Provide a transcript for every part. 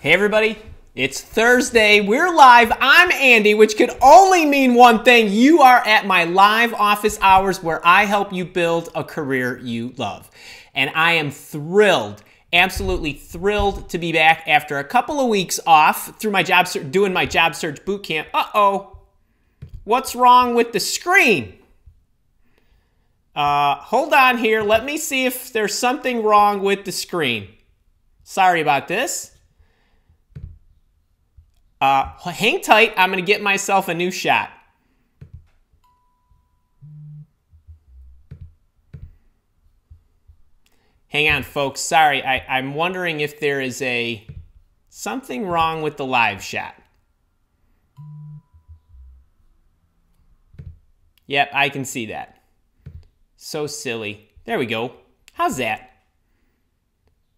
Hey everybody, it's Thursday, we're live, I'm Andy, which could only mean one thing. You are at my live office hours where I help you build a career you love. And I am thrilled, absolutely thrilled to be back after a couple of weeks off through my doing my job search boot camp. Uh-oh, what's wrong with the screen? Hold on here, let me see if there's something wrong with the screen. Sorry about this. Hang tight, I'm going to get myself a new shot. Hang on, folks. Sorry, I'm wondering if there is something wrong with the live shot. Yep, I can see that. So silly. There we go. How's that?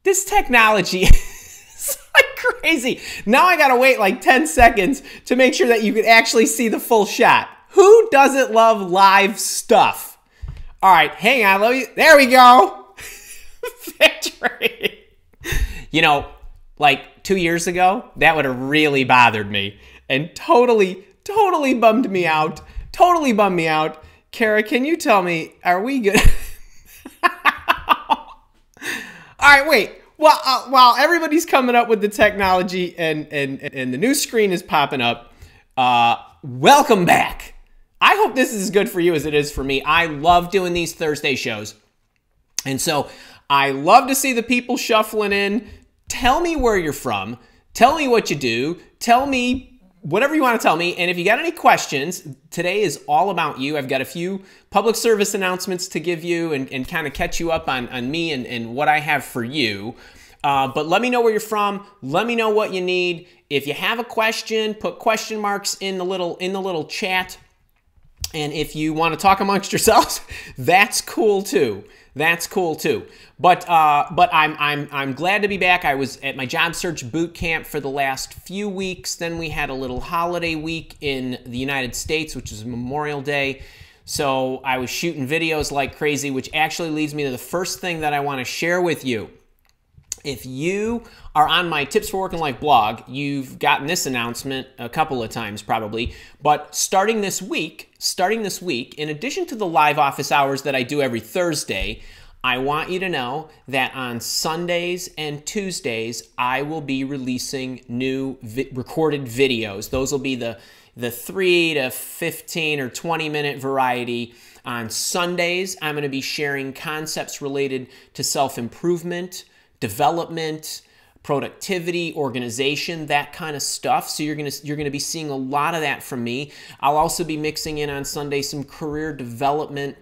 This technology is like crazy. Now I gotta wait like 10 seconds to make sure that you can actually see the full shot. Who doesn't love live stuff? All right, hang on. There we go. Victory. You know, like 2 years ago, that would have really bothered me and totally bummed me out. Totally bummed me out. Kara, can you tell me, are we good? All right, wait. Well, while everybody's coming up with the technology and the new screen is popping up, welcome back. I hope this is as good for you as it is for me. I love doing these Thursday shows. And so I love to see the people shuffling in. Tell me where you're from. Tell me what you do. Tell me whatever you want to tell me. And if you got any questions, today is all about you. I've got a few public service announcements to give you and kind of catch you up on me and what I have for you. But let me know where you're from. Let me know what you need. If you have a question, put question marks in the little chat. And if you want to talk amongst yourselves, that's cool too. That's cool too. But I'm glad to be back. I was at my job search boot camp for the last few weeks. Then we had a little holiday week in the United States, which is Memorial Day. So I was shooting videos like crazy, which actually leads me to the first thing that I want to share with you. If you are on my Tips for Work and Life blog, you've gotten this announcement a couple of times probably, but starting this week, in addition to the live office hours that I do every Thursday, I want you to know that on Sundays and Tuesdays, I will be releasing new recorded videos. Those will be the 3 to 15 or 20-minute variety. On Sundays, I'm going to be sharing concepts related to self-improvement, development, productivity, organization, that kind of stuff. So you're gonna be seeing a lot of that from me. I'll also be mixing in on Sunday some career development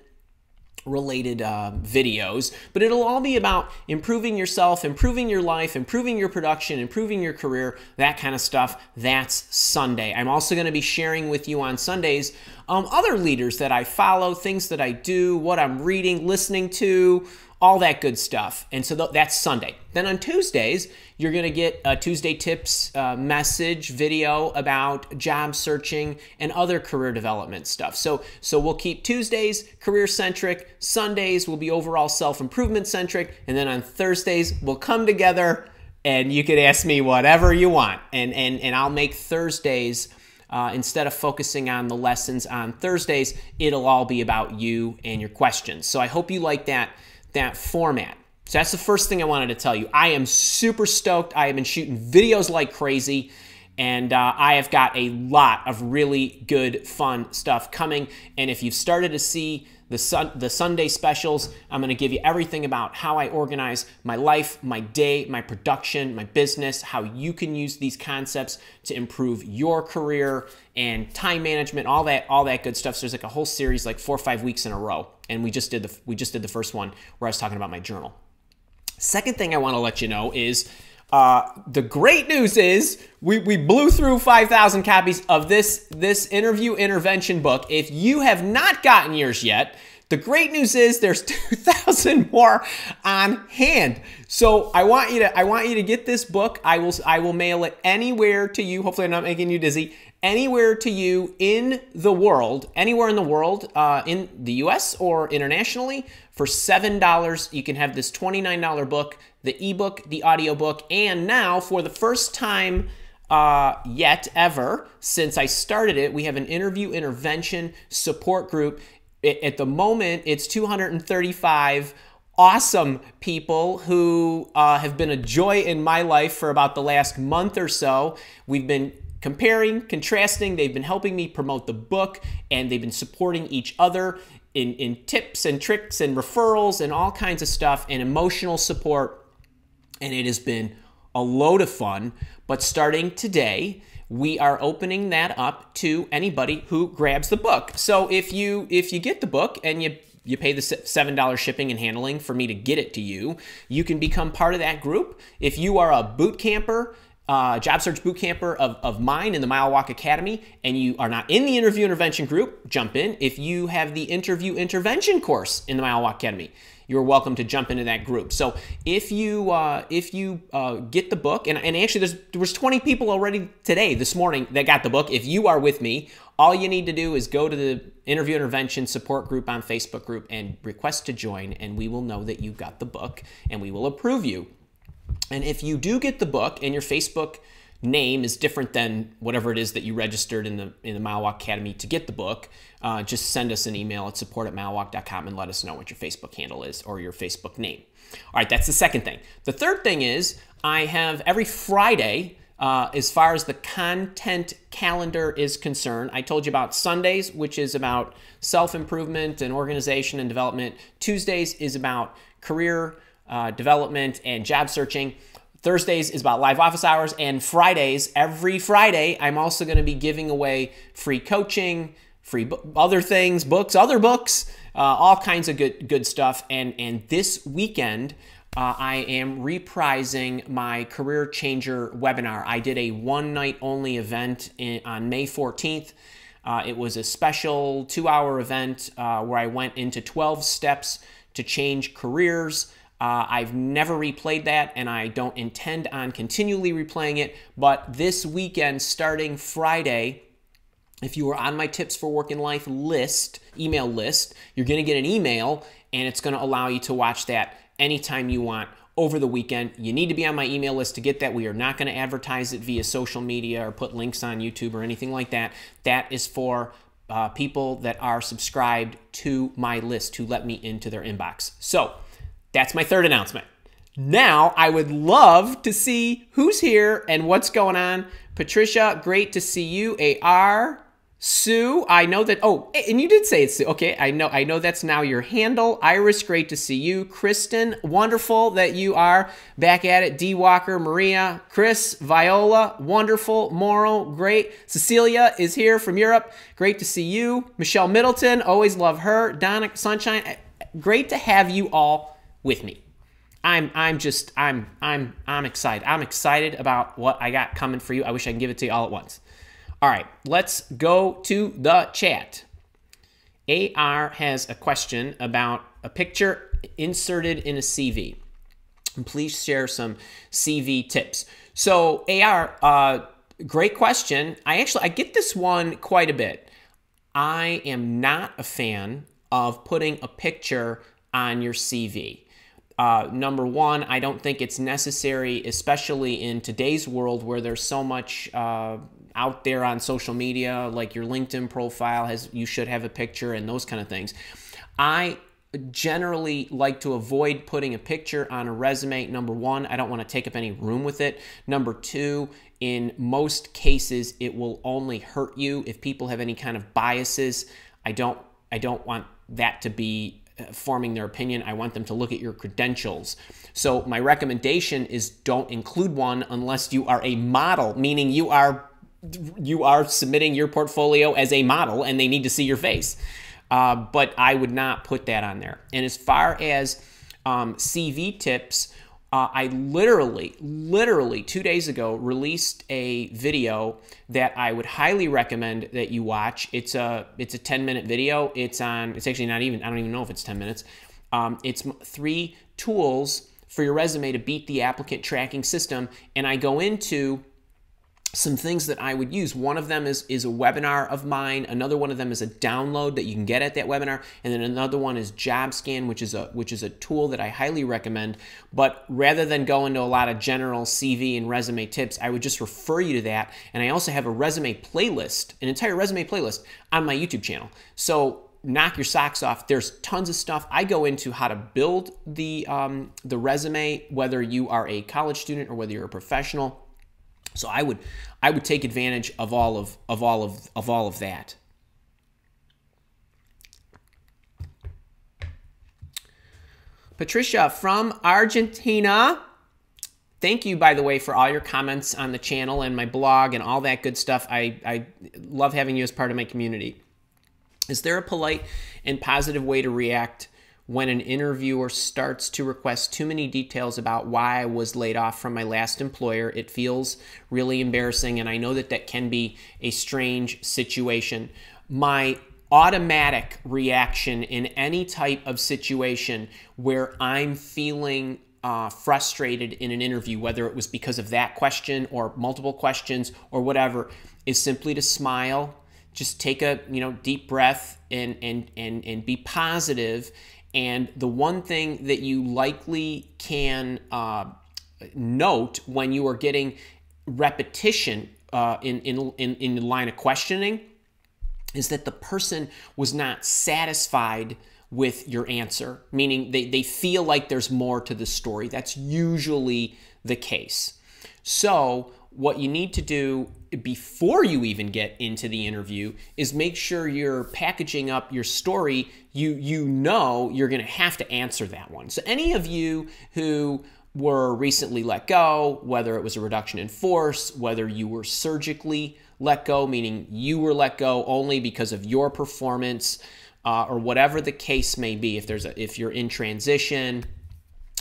related videos, but it'll all be about improving yourself, improving your life, improving your production, improving your career, that kind of stuff. That's Sunday. I'm also going to be sharing with you on Sundays other leaders that I follow, things that I do, what I'm reading, listening to, all that good stuff. And so that's Sunday. Then on Tuesdays, you're going to get a Tuesday Tips message video about job searching and other career development stuff. So we'll keep Tuesdays career-centric, Sundays will be overall self-improvement centric, and then on Thursdays, we'll come together and you can ask me whatever you want. And I'll make Thursdays, instead of focusing on the lessons on Thursdays, it'll all be about you and your questions. So I hope you like that format. So that's the first thing I wanted to tell you. I am super stoked. I have been shooting videos like crazy, and I have got a lot of really good, fun stuff coming. And if you've started to see the Sunday specials, I'm going to give you everything about how I organize my life, my day, my production, my business, how you can use these concepts to improve your career and time management, all that good stuff. So there's like a whole series, like 4 or 5 weeks in a row, and we just did the first one where I was talking about my journal. Second thing I want to let you know is the great news is we blew through 5,000 copies of this interview intervention book. If you have not gotten yours yet, the great news is there's 2,000 more on hand. So I want you to get this book. I will mail it anywhere to you. Hopefully I'm not making you dizzy. anywhere to you in the world, anywhere in the world, in the US or internationally, for $7. You can have this $29 book, the ebook, the audiobook, and now for the first time yet ever since I started it, we have an interview intervention support group. At the moment, it's 235 awesome people who have been a joy in my life for about the last month or so. We've been comparing, contrasting. They've been helping me promote the book, and they've been supporting each other in tips and tricks and referrals and all kinds of stuff and emotional support. And it has been a load of fun. But starting today, we are opening that up to anybody who grabs the book. So if you get the book and you pay the $7 shipping and handling for me to get it to you, you can become part of that group. If you are a boot camper, job search boot camper of mine in the Mile Walk Academy, and you are not in the interview intervention group, jump in. If you have the interview intervention course in the Mile Walk Academy, you're welcome to jump into that group. So if you get the book, and actually there was 20 people already this morning that got the book. If you are with me, all you need to do is go to the interview intervention support group on Facebook group and request to join, and we will know that you got the book and we will approve you. And if you do get the book and your Facebook name is different than whatever it is that you registered in the Mile Walk Academy to get the book, just send us an email at support@milewalk.com and let us know what your Facebook handle is or your Facebook name. All right, that's the second thing. The third thing is I have every Friday, as far as the content calendar is concerned, I told you about Sundays, which is about self-improvement and organization and development. Tuesdays is about career development and job searching. Thursdays is about live office hours, and Fridays, every Friday, I'm also going to be giving away free coaching, free other things, books, other books, all kinds of good stuff. And this weekend, I am reprising my Career Changer webinar. I did a one-night only event on May 14th. It was a special 2-hour event where I went into 12 steps to change careers. I've never replayed that, and I don't intend on continually replaying it. But this weekend, starting Friday, if you are on my Tips for Work and Life list, email list, you're going to get an email, and it's going to allow you to watch that anytime you want over the weekend. You need to be on my email list to get that. We are not going to advertise it via social media or put links on YouTube or anything like that. That is for people that are subscribed to my list to let me into their inbox. So that's my third announcement. Now, I would love to see who's here and what's going on. Patricia, great to see you. AR, Sue, I know that, oh, and you did say it's Sue. Okay, I know that's now your handle. Iris, great to see you. Kristen, wonderful that you are back at it. D. Walker, Maria, Chris, Viola, wonderful. Morrow, great. Cecilia is here from Europe. Great to see you. Michelle Middleton, always love her. Donna Sunshine, great to have you all with me. I'm excited. I'm excited about what I got coming for you. I wish I could give it to you all at once. All right, let's go to the chat. AR has a question about a picture inserted in a CV. And please share some CV tips. So AR, great question. I get this one quite a bit. I am not a fan of putting a picture on your CV. Number one, I don't think it's necessary, especially in today's world where there's so much out there on social media, like your LinkedIn profile you should have a picture and those kind of things. I generally like to avoid putting a picture on a resume. Number one, I don't want to take up any room with it. Number two, in most cases, it will only hurt you if people have any kind of biases. I don't want that to be forming their opinion. I want them to look at your credentials. So my recommendation is don't include one unless you are a model, meaning you are submitting your portfolio as a model and they need to see your face. But I would not put that on there. And as far as CV tips, I literally 2 days ago released a video that I would highly recommend that you watch. It's a 10-minute video. It's actually not even, I don't even know if it's 10 minutes. It's 3 tools for your resume to beat the applicant tracking system. And I go into some things that I would use. One of them is a webinar of mine. Another one of them is a download that you can get at that webinar. And then another one is JobScan, which is a tool that I highly recommend. But rather than go into a lot of general CV and resume tips, I would just refer you to that. And I also have a resume playlist, an entire resume playlist on my YouTube channel. So knock your socks off. There's tons of stuff. I go into how to build the resume, whether you are a college student or whether you're a professional. So I would take advantage of all of that. Patricia from Argentina. Thank you, by the way, for all your comments on the channel and my blog and all that good stuff. I love having you as part of my community. Is there a polite and positive way to react when an interviewer starts to request too many details about why I was laid off from my last employer? It feels really embarrassing, and I know that that can be a strange situation. My automatic reaction in any type of situation where I'm feeling frustrated in an interview, whether it was because of that question or multiple questions or whatever, is simply to smile. Just take a deep breath and be positive. And the one thing that you likely can note when you are getting repetition in the line of questioning is that the person was not satisfied with your answer, meaning they feel like there's more to the story. That's usually the case. So what you need to do before you even get into the interview is make sure you're packaging up your story. You know you're going to have to answer that one. So any of you who were recently let go, whether it was a reduction in force, whether you were surgically let go, meaning you were let go only because of your performance, or whatever the case may be, if you're in transition,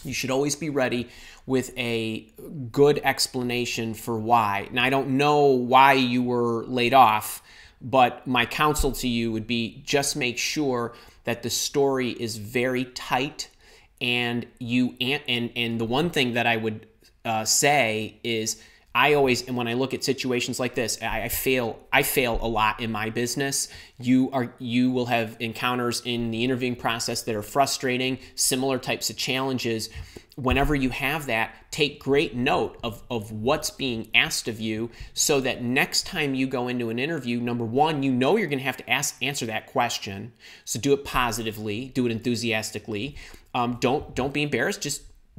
you should always be ready with a good explanation for why. Now, I don't know why you were laid off, but my counsel to you would be just make sure that the story is very tight, and the one thing that I would say is and when I look at situations like this, I fail a lot in my business. You will have encounters in the interviewing process that are frustrating, similar types of challenges. Whenever you have that, take great note of what's being asked of you so that next time you go into an interview, number one, you know you're going to have to answer that question. So do it positively, do it enthusiastically. Don't be embarrassed.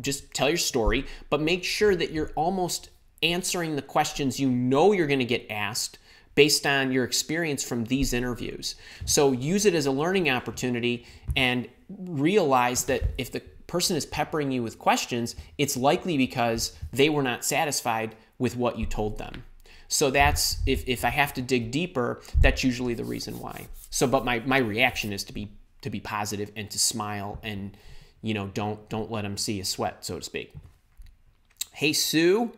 Just tell your story, but make sure that you're almost answering the questions you know you're going to get asked based on your experience from these interviews. So use it as a learning opportunity and realize that if the person is peppering you with questions, it's likely because they were not satisfied with what you told them. So that's, if I have to dig deeper, that's usually the reason why. So, but my reaction is to be positive and to smile and, don't let them see you sweat, so to speak. Hey, Sue.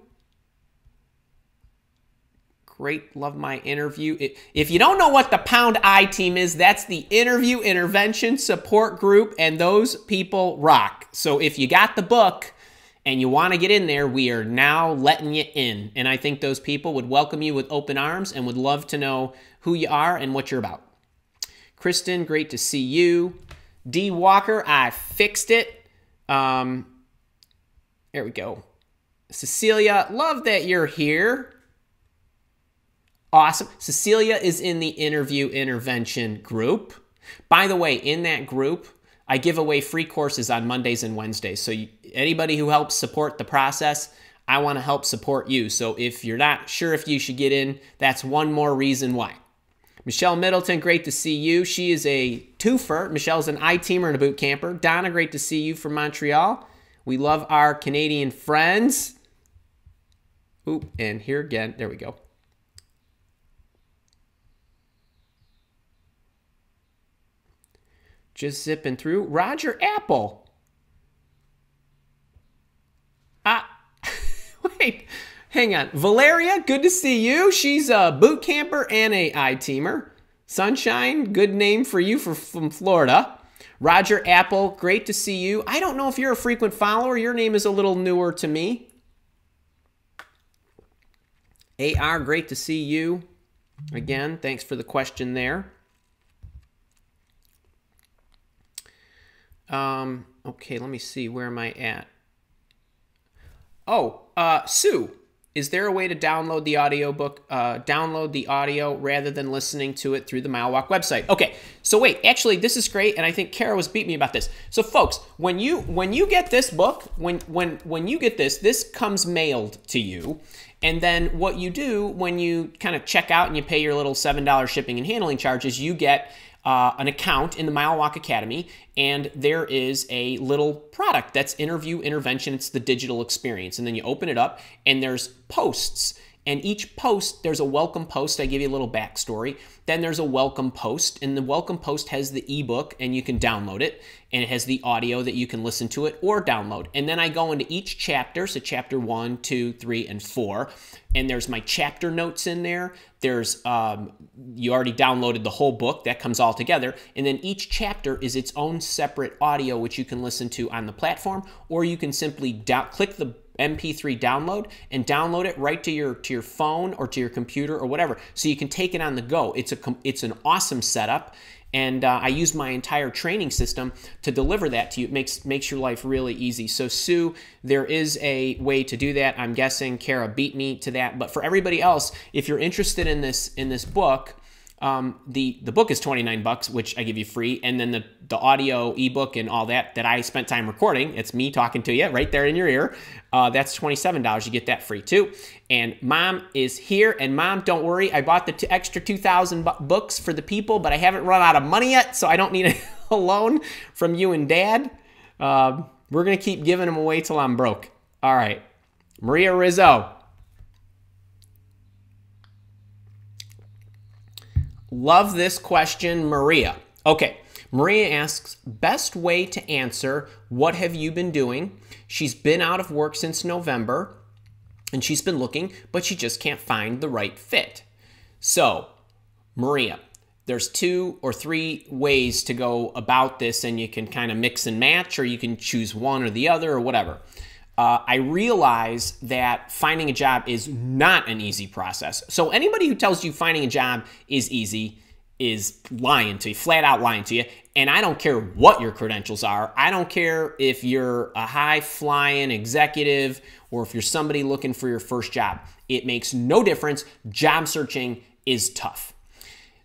Great, love my interview. If you don't know what the Pound I team is, that's the Interview Intervention Support Group, and those people rock. So if you got the book and you want to get in there, we are now letting you in. And I think those people would welcome you with open arms and would love to know who you are and what you're about. Kristen, great to see you. D. Walker, I fixed it. There we go. Cecilia, love that you're here. Awesome. Cecilia is in the Interview Intervention group. By the way, in that group, I give away free courses on Mondays and Wednesdays. So anybody who helps support the process, I want to help support you. So if you're not sure if you should get in, that's one more reason why. Michelle Middleton, great to see you. She is a twofer. Michelle's an I-teamer and a boot camper. Donna, great to see you from Montreal. We love our Canadian friends. Ooh, and here again, there we go. Just zipping through. Roger Apple. Wait, hang on. Valeria, good to see you. She's a boot camper and a I-teamer. Sunshine, good name for you from Florida. Roger Apple, great to see you. I don't know if you're a frequent follower. Your name is a little newer to me. AR, great to see you. Again, thanks for the question there. Okay, let me see. Where am I at? Oh, Sue, is there a way to download the audiobook, download the audio rather than listening to it through the MileWalk website? Okay, so wait, actually, this is great, and I think Kara was beating me about this. So, folks, when you get this book, when you get this comes mailed to you, and then what you do when you kind of check out and you pay your little $7 shipping and handling charges, you get an account in the MileWalk Academy, and there is a little product that's Interview Intervention. It's the digital experience. And then you open it up, and there's posts. And each post, there's a welcome post. I give you a little backstory. Then there's a welcome post, and the welcome post has the ebook, and you can download it. And it has the audio that you can listen to it or download. And then I go into each chapter, so chapter 1, 2, 3, and 4. And there's my chapter notes in there. There's, you already downloaded the whole book. That comes all together. And then each chapter is its own separate audio, which you can listen to on the platform, or you can simply click the MP3 download and download it right to your phone or to your computer or whatever, so you can take it on the go. It's an awesome setup, and I use my entire training system to deliver that to you. It makes your life really easy. So Sue, there is a way to do that. I'm guessing Kara beat me to that, but for everybody else, if you're interested in this book, the book is $29, which I give you free, and then the audio ebook and all that I spent time recording, it's me talking to you right there in your ear, that's $27. You get that free too. And Mom is here, and Mom, don't worry, I bought the extra 2,000 books for the people, but I haven't run out of money yet, so I don't need a loan from you and Dad. We're gonna keep giving them away till I'm broke. All right, Maria Rizzo. Love this question, Maria. Okay, Maria asks, best way to answer, what have you been doing? She's been out of work since November, and she's been looking, but she just can't find the right fit. So, Maria, there's 2 or 3 ways to go about this, and you can kind of mix and match, or you can choose one or the other or whatever. I realize that finding a job is not an easy process. So anybody who tells you finding a job is easy is lying to you, flat out lying to you. And I don't care what your credentials are. I don't care if you're a high-flying executive or if you're somebody looking for your first job. It makes no difference. Job searching is tough.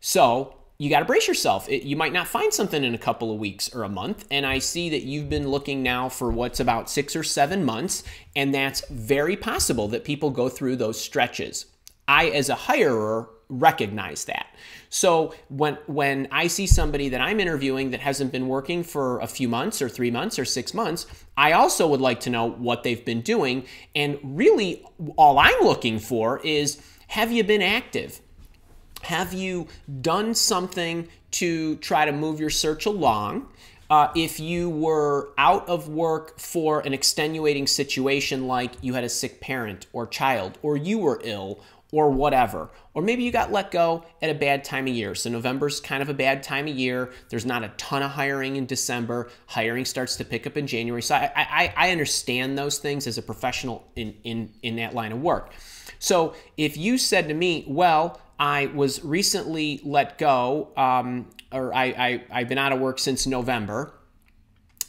So you got to brace yourself. You might not find something in a couple of weeks or a month. And I see that you've been looking now for what's about 6 or 7 months. And that's very possible that people go through those stretches. I, as a hirer, recognize that. So when I see somebody that I'm interviewing that hasn't been working for a few months or 3 months or 6 months, I also would like to know what they've been doing. And really, all I'm looking for is, have you been active? Have you done something to try to move your search along? If you were out of work for an extenuating situation, like you had a sick parent or child, or you were ill, or whatever, or maybe you got let go at a bad time of year. So November's kind of a bad time of year. There's not a ton of hiring in December. Hiring starts to pick up in January. So I understand those things as a professional in that line of work. So if you said to me, well, I was recently let go, or I've been out of work since November,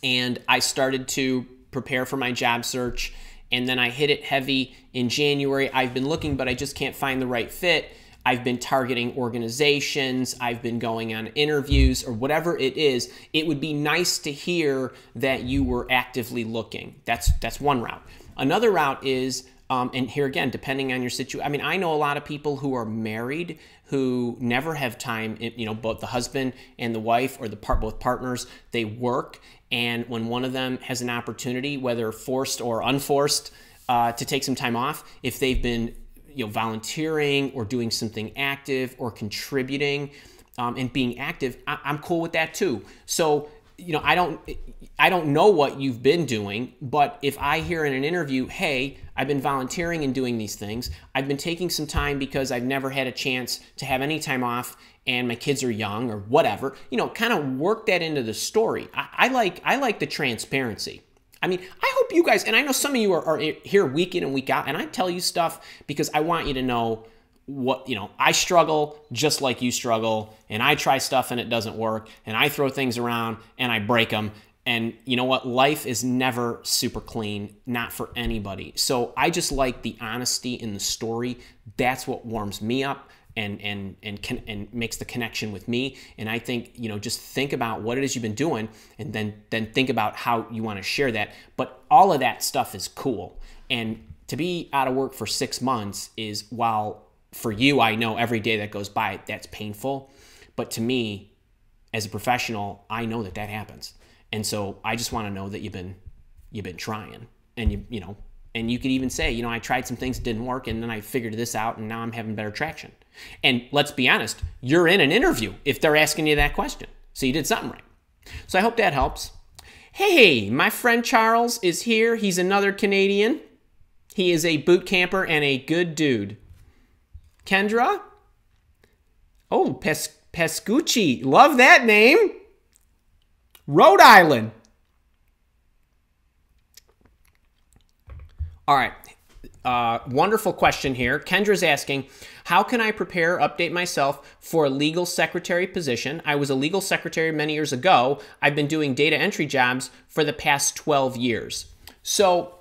and I started to prepare for my job search, and then I hit it heavy in January. I've been looking, but I just can't find the right fit. I've been targeting organizations. I've been going on interviews, or whatever it is. It would be nice to hear that you were actively looking. That's one route. Another route is, and here again, depending on your situation, I mean, I know a lot of people who are married who never have time, you know, both the husband and the wife, or both partners, they work. And when one of them has an opportunity, whether forced or unforced, to take some time off, if they've been, you know, volunteering or doing something active or contributing, and being active, I'm cool with that too. So, you know, I don't know what you've been doing, but if I hear in an interview, hey, I've been volunteering and doing these things, I've been taking some time because I've never had a chance to have any time off, and my kids are young, or whatever, you know, kind of work that into the story. I like the transparency. I mean, I hope you guys, and I know some of you are here week in and week out, and I tell you stuff because I want you to know what, I struggle just like you struggle, and I try stuff and it doesn't work, and I throw things around and I break them. And you know what? Life is never super clean, not for anybody. So I just like the honesty in the story. That's what warms me up and makes the connection with me. And I think, just think about what it is you've been doing, and then think about how you want to share that. But all of that stuff is cool. And to be out of work for 6 months is, while for you, I know every day that goes by, that's painful. But to me, as a professional, I know that happens. And so I just want to know that you've been trying, and and you could even say, I tried some things that didn't work, and then I figured this out, and now I'm having better traction. And let's be honest, you're in an interview if they're asking you that question. So you did something right. So I hope that helps. Hey, my friend Charles is here. He's another Canadian. He is a boot camper and a good dude. Kendra? Oh, Pescucci. Love that name. Rhode Island. All right. Wonderful question here. Kendra's asking, how can I prepare or update myself for a legal secretary position? I was a legal secretary many years ago. I've been doing data entry jobs for the past 12 years. So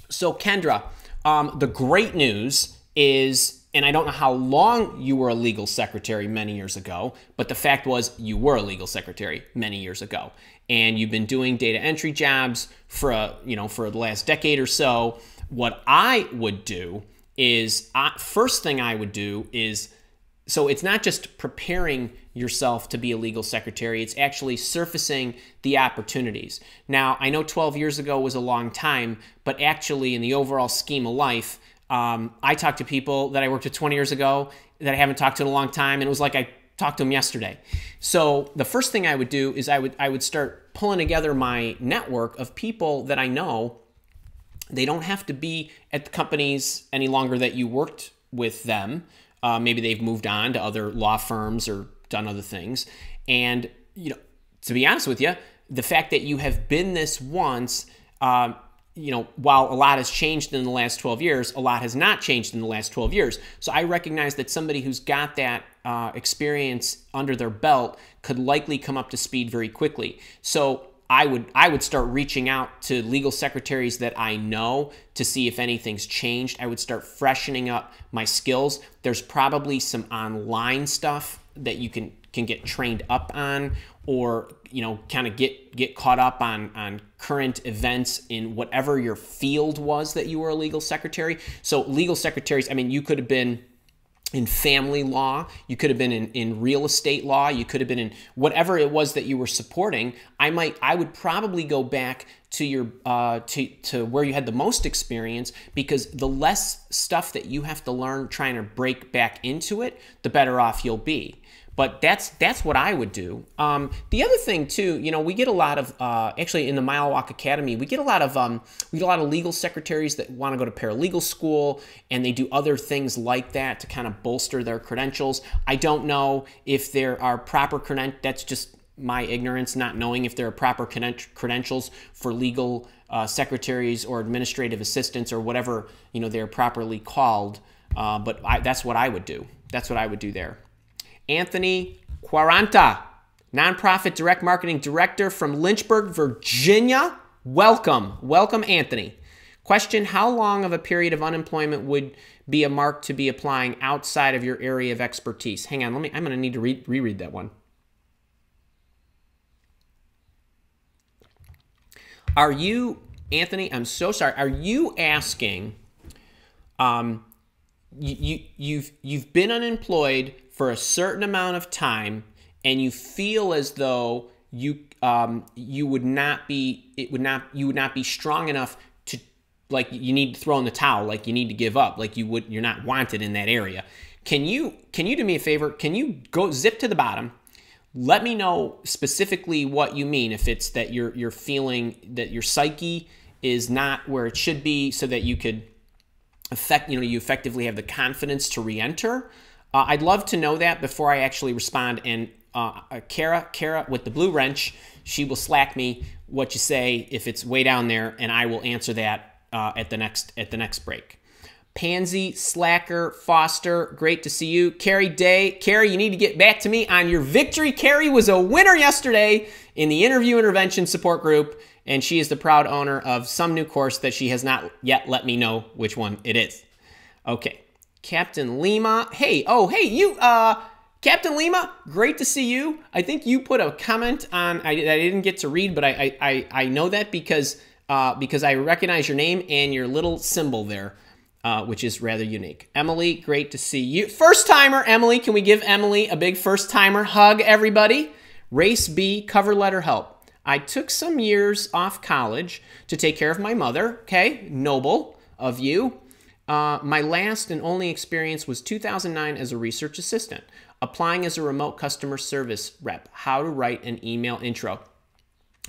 Kendra, the great news is, and I don't know how long you were a legal secretary many years ago, but the fact was you were a legal secretary many years ago. And you've been doing data entry jobs for the last decade or so. What I would do is, first thing I would do is, so it's not just preparing yourself to be a legal secretary, it's actually surfacing the opportunities. Now, I know 12 years ago was a long time, but actually in the overall scheme of life, I talked to people that I worked with 20 years ago that I haven't talked to in a long time, and it was like I talked to them yesterday. So the first thing I would do is I would start pulling together my network of people that I know. They don't have to be at the companies any longer that you worked with them. Maybe they've moved on to other law firms or done other things. And to be honest with you, the fact that you have been this once, while a lot has changed in the last 12 years, a lot has not changed in the last 12 years. So I recognize that somebody who's got that experience under their belt could likely come up to speed very quickly. So I would start reaching out to legal secretaries that I know to see if anything's changed. I would start freshening up my skills. There's probably some online stuff that you can get trained up on, or kind of get caught up on current events in whatever your field was that you were a legal secretary. So legal secretaries, I mean, you could have been in family law, you could have been in real estate law, you could have been in whatever it was that you were supporting. I would probably go back to your to where you had the most experience, because the less stuff that you have to learn trying to break back into it, the better off you'll be. But that's what I would do. The other thing too, we get a lot of actually in the Mile Walk Academy, we get a lot of legal secretaries that want to go to paralegal school, and they do other things like that to kind of bolster their credentials. I don't know if there are proper credentials. That's just my ignorance, not knowing if there are proper credentials for legal secretaries or administrative assistants or whatever they're properly called. But that's what I would do. That's what I would do there. Anthony Quaranta, nonprofit direct marketing director from Lynchburg, Virginia. Welcome, Anthony. Question: how long of a period of unemployment would be a mark to be applying outside of your area of expertise? Hang on, I'm going to need to reread that one. Are you, Anthony? I'm so sorry. Are you asking? You've been unemployed for a certain amount of time, and you feel as though you would not be strong enough to, like, you need to throw in the towel, like you need to give up, like you're not wanted in that area. Can you do me a favor? Can you go zip to the bottom? Let me know specifically what you mean. If it's that you're feeling that your psyche is not where it should be, so that you could you effectively have the confidence to re-enter. I'd love to know that before I actually respond. And Kara with the blue wrench, she will Slack me what you say if it's way down there, and I will answer that at the next break. Pansy, Slacker, Foster, great to see you. Carrie Day, Carrie, you need to get back to me on your victory. Carrie was a winner yesterday in the Interview Intervention Support Group, and she is the proud owner of some new course that she has not yet let me know which one it is. Okay, Captain Lima, hey, you, Captain Lima, great to see you. I think you put a comment on, I didn't get to read, but I know that because I recognize your name and your little symbol there. Which is rather unique. Emily, great to see you. First timer, Emily. Can we give Emily a big first timer hug, everybody? Race B, cover letter help. I took some years off college to take care of my mother. Okay, noble of you. My last and only experience was 2009 as a research assistant, applying as a remote customer service rep. How to write an email intro.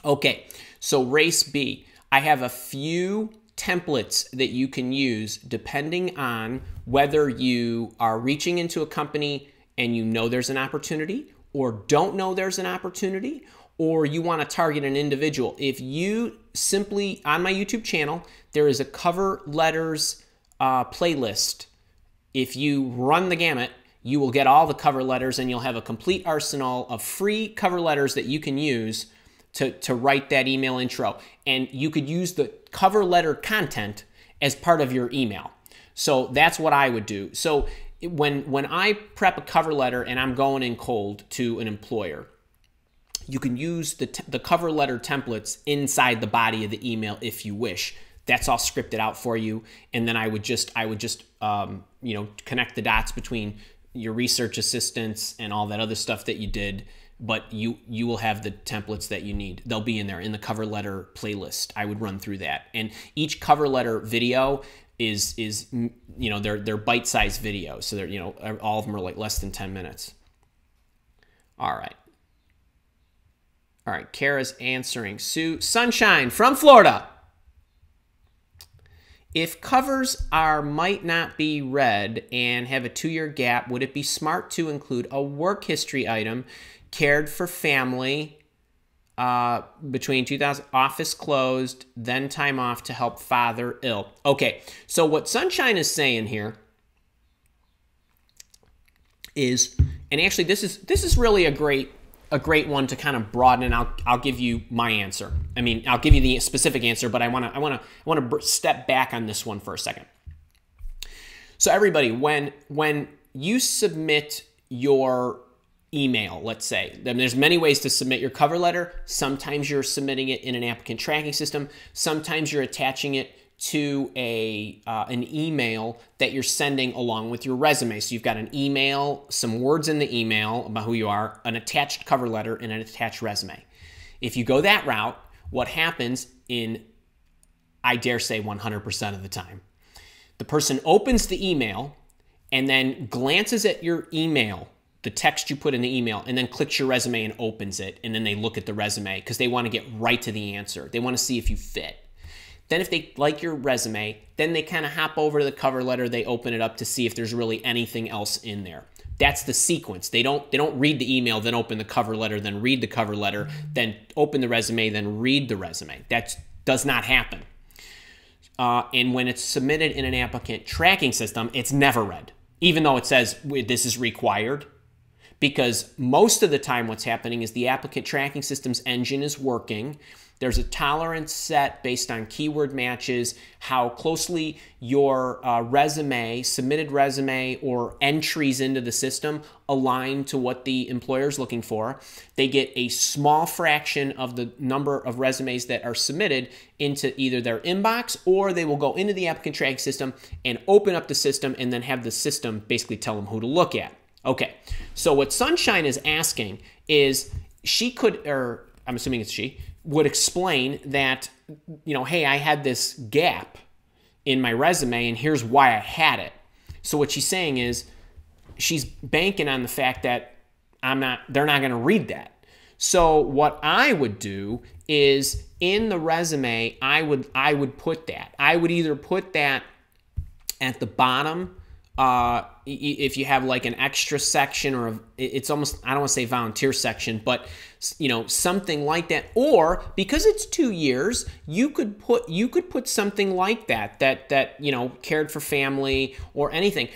Okay, so race B. I have a few templates that you can use depending on whether you are reaching into a company and you know there's an opportunity or don't know there's an opportunity, or you want to target an individual. If you simply, on my YouTube channel, there is a cover letters playlist. If you run the gamut, you will get all the cover letters and you'll have a complete arsenal of free cover letters that you can use to write that email intro. And you could use the cover letter content as part of your email. So that's what I would do. So when I prep a cover letter and I'm going in cold to an employer, you can use the cover letter templates inside the body of the email if you wish. That's all scripted out for you. And then I would just you know, connect the dots between your research assistants and all that other stuff that you did. But you will have the templates that you need. They'll be in there in the cover letter playlist. I would run through that. And each cover letter video is you know, they're bite-sized videos. So they're, you know, all of them are like less than 10 minutes. All right. All right, Kara's answering. Sue Sunshine from Florida. If covers might not be read and have a 2-year gap, would it be smart to include a work history item? Cared for family between 2000, office closed, then time off to help father ill. Okay, so what Sunshine is saying here is, and actually this is really a great one to kind of broaden, and I'll give you my answer. I mean, I'll give you the specific answer, but I want to step back on this one for a second. So everybody, when you submit your email, let's say, then there's many ways to submit your cover letter. Sometimes you're submitting it in an applicant tracking system. Sometimes you're attaching it to an email that you're sending along with your resume. So you've got an email, some words in the email about who you are, an attached cover letter, and an attached resume. If you go that route, what happens in, I dare say 100% of the time, the person opens the email and then glances at your email, the text you put in the email, and then clicks your resume and opens it, and then they look at the resume because they want to get right to the answer. They want to see if you fit. Then if they like your resume, then they kind of hop over to the cover letter, they open it up to see if there's really anything else in there. That's the sequence. They don't read the email, then open the cover letter, then read the cover letter, then open the resume, then read the resume. That does not happen. And when it's submitted in an applicant tracking system, it's never read, even though it says this is required. Because most of the time what's happening is the applicant tracking system's engine is working. There's a tolerance set based on keyword matches, how closely your submitted resume or entries into the system align to what the employer's looking for. They get a small fraction of the number of resumes that are submitted into either their inbox, or they will go into the applicant tracking system and open up the system and then have the system basically tell them who to look at. Okay, so what Sunshine is asking is she could, or I'm assuming it's she, would explain that, you know, hey, I had this gap in my resume and here's why I had it. So what she's saying is she's banking on the fact that they're not going to read that. So what I would do is in the resume, I would put that. I would either put that at the bottom if you have like an extra section, or it's almost, I don't want to say volunteer section, but something like that. Or because it's 2 years, you could put something like that cared for family or anything.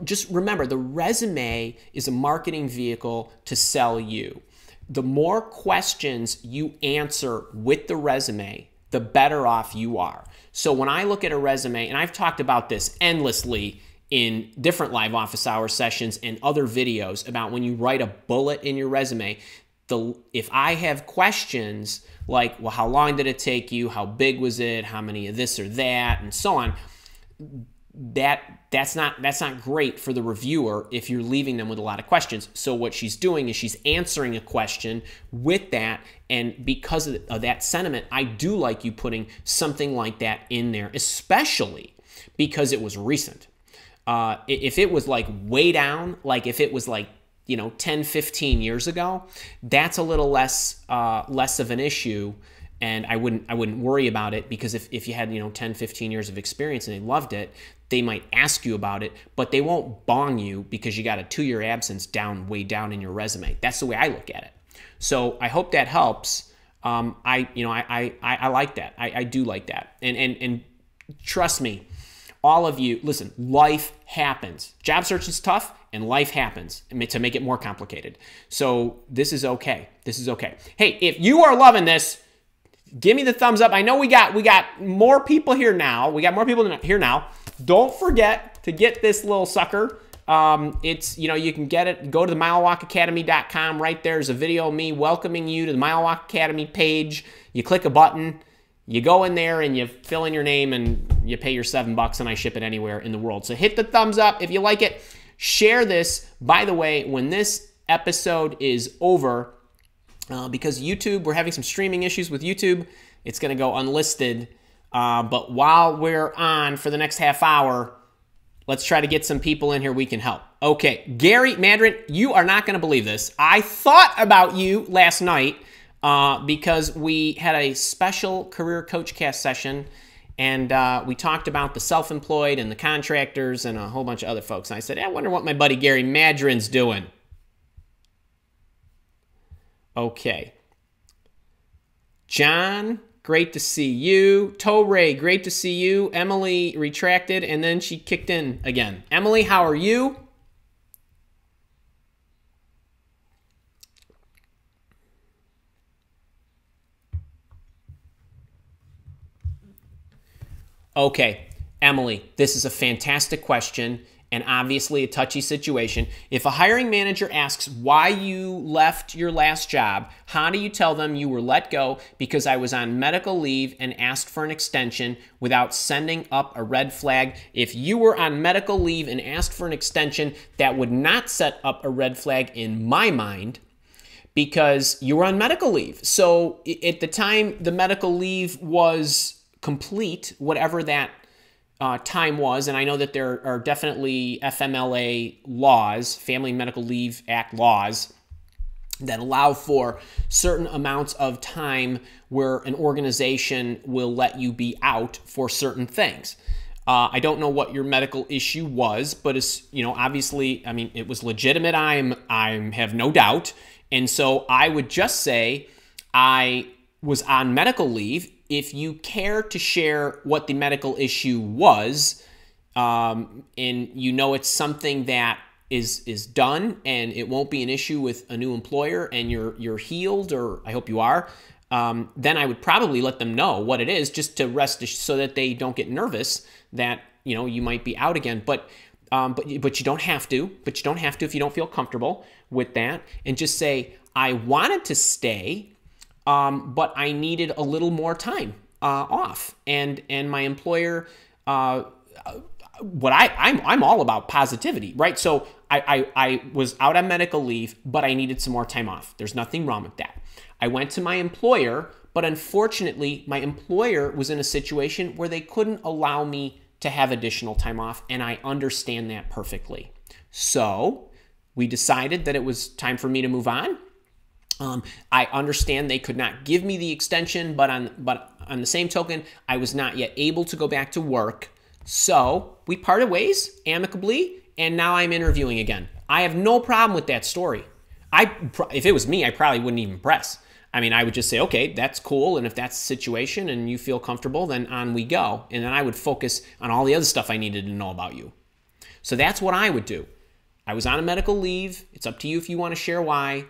Just remember, the resume is a marketing vehicle to sell you. The more questions you answer with the resume, the better off you are. So when I look at a resume, and I've talked about this endlessly in different live office hour sessions and other videos about when you write a bullet in your resume, if I have questions like, well, how long did it take you? How big was it? How many of this or that? And so on. That's not great for the reviewer if you're leaving them with a lot of questions. So what she's doing is she's answering a question with that, and because of that sentiment, I do like you putting something like that in there, especially because it was recent. If it was like way down, like if it was like 10, 15 years ago, that's a little less of an issue. And I wouldn't worry about it, because if you had 10, 15 years of experience and they loved it, they might ask you about it, but they won't bong you because you got a 2-year absence way down in your resume. That's the way I look at it. So I hope that helps. I like that. I do like that. And trust me, all of you, listen, life happens. Job search is tough, and life happens to make it more complicated. So this is okay. This is okay. Hey, if you are loving this, give me the thumbs up. I know we got more people here now. We got more people here now. Don't forget to get this little sucker. It's, you can get it. Go to the milewalkacademy.com. Right there's a video of me welcoming you to the Mile Walk Academy page. You click a button. You go in there and you fill in your name and you pay your $7 and I ship it anywhere in the world. So hit the thumbs up if you like it. Share this. By the way, when this episode is over, because YouTube, we're having some streaming issues with YouTube, it's going to go unlisted. But while we're on for the next half hour, let's try to get some people in here we can help. Okay, Gary Madrin, you are not going to believe this. I thought about you last night because we had a special Career Coach Cast session, and we talked about the self-employed and the contractors and a whole bunch of other folks. And I said, I wonder what my buddy Gary Madrin's doing. Okay. John, great to see you. Torre, great to see you. Emily retracted, and then she kicked in again. Emily, how are you? Okay, Emily, this is a fantastic question, and obviously a touchy situation. If a hiring manager asks why you left your last job, how do you tell them you were let go because I was on medical leave and asked for an extension without sending up a red flag? If you were on medical leave and asked for an extension, that would not set up a red flag in my mind, because you were on medical leave. So at the time the medical leave was complete, whatever that time was, and I know that there are definitely FMLA laws, Family Medical Leave Act laws, that allow for certain amounts of time where an organization will let you be out for certain things. I don't know what your medical issue was, but it's, obviously, I mean, it was legitimate. I have no doubt. And so I would just say I was on medical leave. If you care to share what the medical issue was, and it's something that is done and it won't be an issue with a new employer, and you're healed, or I hope you are, then I would probably let them know what it is, just to so that they don't get nervous that you might be out again. But you don't have to. But you don't have to if you don't feel comfortable with that, and just say, I wanted to stay, but I needed a little more time off, and my employer. I'm all about positivity, right? So I was out on medical leave, but I needed some more time off. There's nothing wrong with that. I went to my employer, but unfortunately, my employer was in a situation where they couldn't allow me to have additional time off, and I understand that perfectly. So we decided that it was time for me to move on. I understand they could not give me the extension, but on the same token, I was not yet able to go back to work So we parted ways amicably, and now I'm interviewing again. I have no problem with that story. If it was me, I probably wouldn't even press. I mean, I would just say, okay, that's cool. And if that's the situation and you feel comfortable, then on we go. And then I would focus on all the other stuff I needed to know about you. So that's what I would do. I was on a medical leave. It's up to you if you want to share why.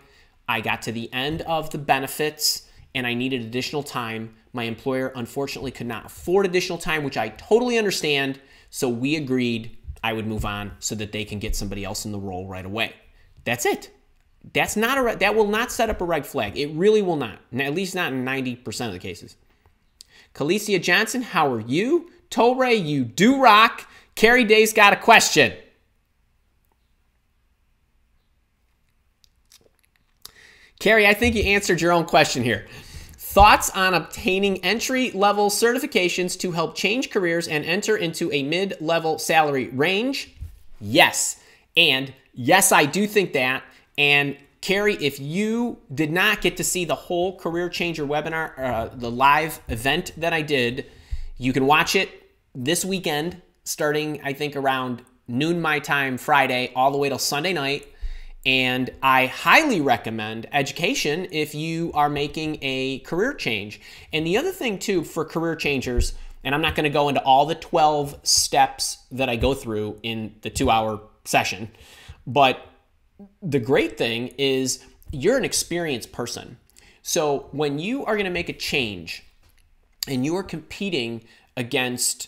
I got to the end of the benefits and I needed additional time. My employer, unfortunately, could not afford additional time, which I totally understand. So we agreed I would move on so that they can get somebody else in the role right away. That's it. That will not set up a red flag. It really will not. At least not in 90% of the cases. Calicia Johnson, how are you? Torre, you do rock. Carrie Day's got a question. Carrie, I think you answered your own question here. Thoughts on obtaining entry-level certifications to help change careers and enter into a mid-level salary range? Yes. And yes, I do think that. And Carrie, if you did not get to see the whole Career Changer webinar, the live event that I did, you can watch it this weekend, starting, I think, around noon my time Friday, all the way till Sunday night. And I highly recommend education if you are making a career change. And the other thing, too, for career changers, and I'm not going to go into all the 12 steps that I go through in the 2-hour session, but the great thing is you're an experienced person. So when you are going to make a change and you are competing against,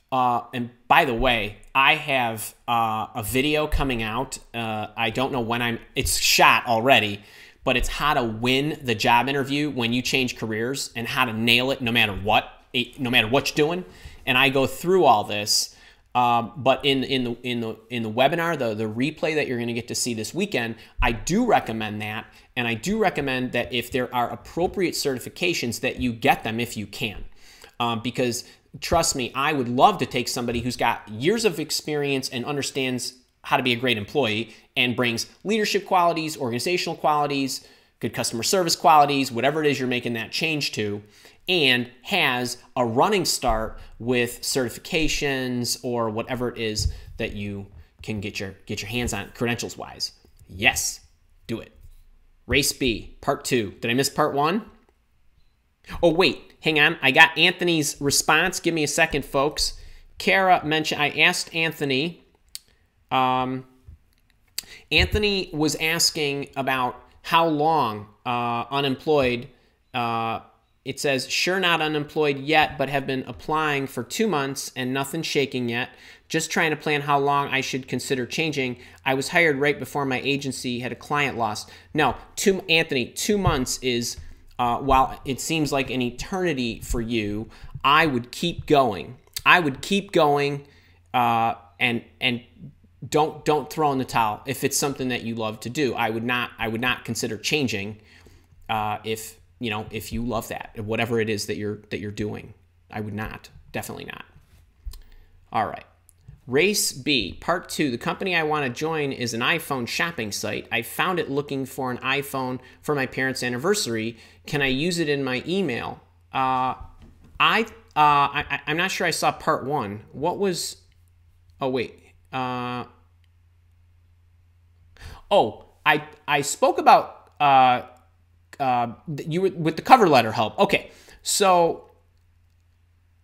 and by the way, I have a video coming out. I don't know when it's shot already, but it's how to win the job interview when you change careers and how to nail it no matter what you're doing. And I go through all this. But in the webinar, the replay that you're going to get to see this weekend, I do recommend that. And I do recommend that if there are appropriate certifications that you get them if you can. Because trust me, I would love to take somebody who's got years of experience and understands how to be a great employee and brings leadership qualities, organizational qualities, good customer service qualities, whatever it is you're making that change to, and has a running start with certifications or whatever it is that you can get your hands on credentials wise. Yes, do it. Race B, part 2. Did I miss part 1? Oh, wait, hang on. I got Anthony's response. Give me a second, folks. Kara mentioned, I asked Anthony. Anthony was asking about how long unemployed. It says, sure, not unemployed yet, but have been applying for 2 months and nothing shaking yet. Just trying to plan how long I should consider changing. I was hired right before my agency had a client loss. No, Anthony, 2 months is, while it seems like an eternity for you, I would keep going. I would keep going and don't throw in the towel if it's something that you love to do. I would not consider changing if you love that, whatever it is that you're doing. I would not, definitely not. All right. Race B, part 2. The company I want to join is an iPhone shopping site. I found it looking for an iPhone for my parents' anniversary. Can I use it in my email? I'm not sure I saw part 1. What was? Oh wait. I spoke about you with the cover letter help. Okay, so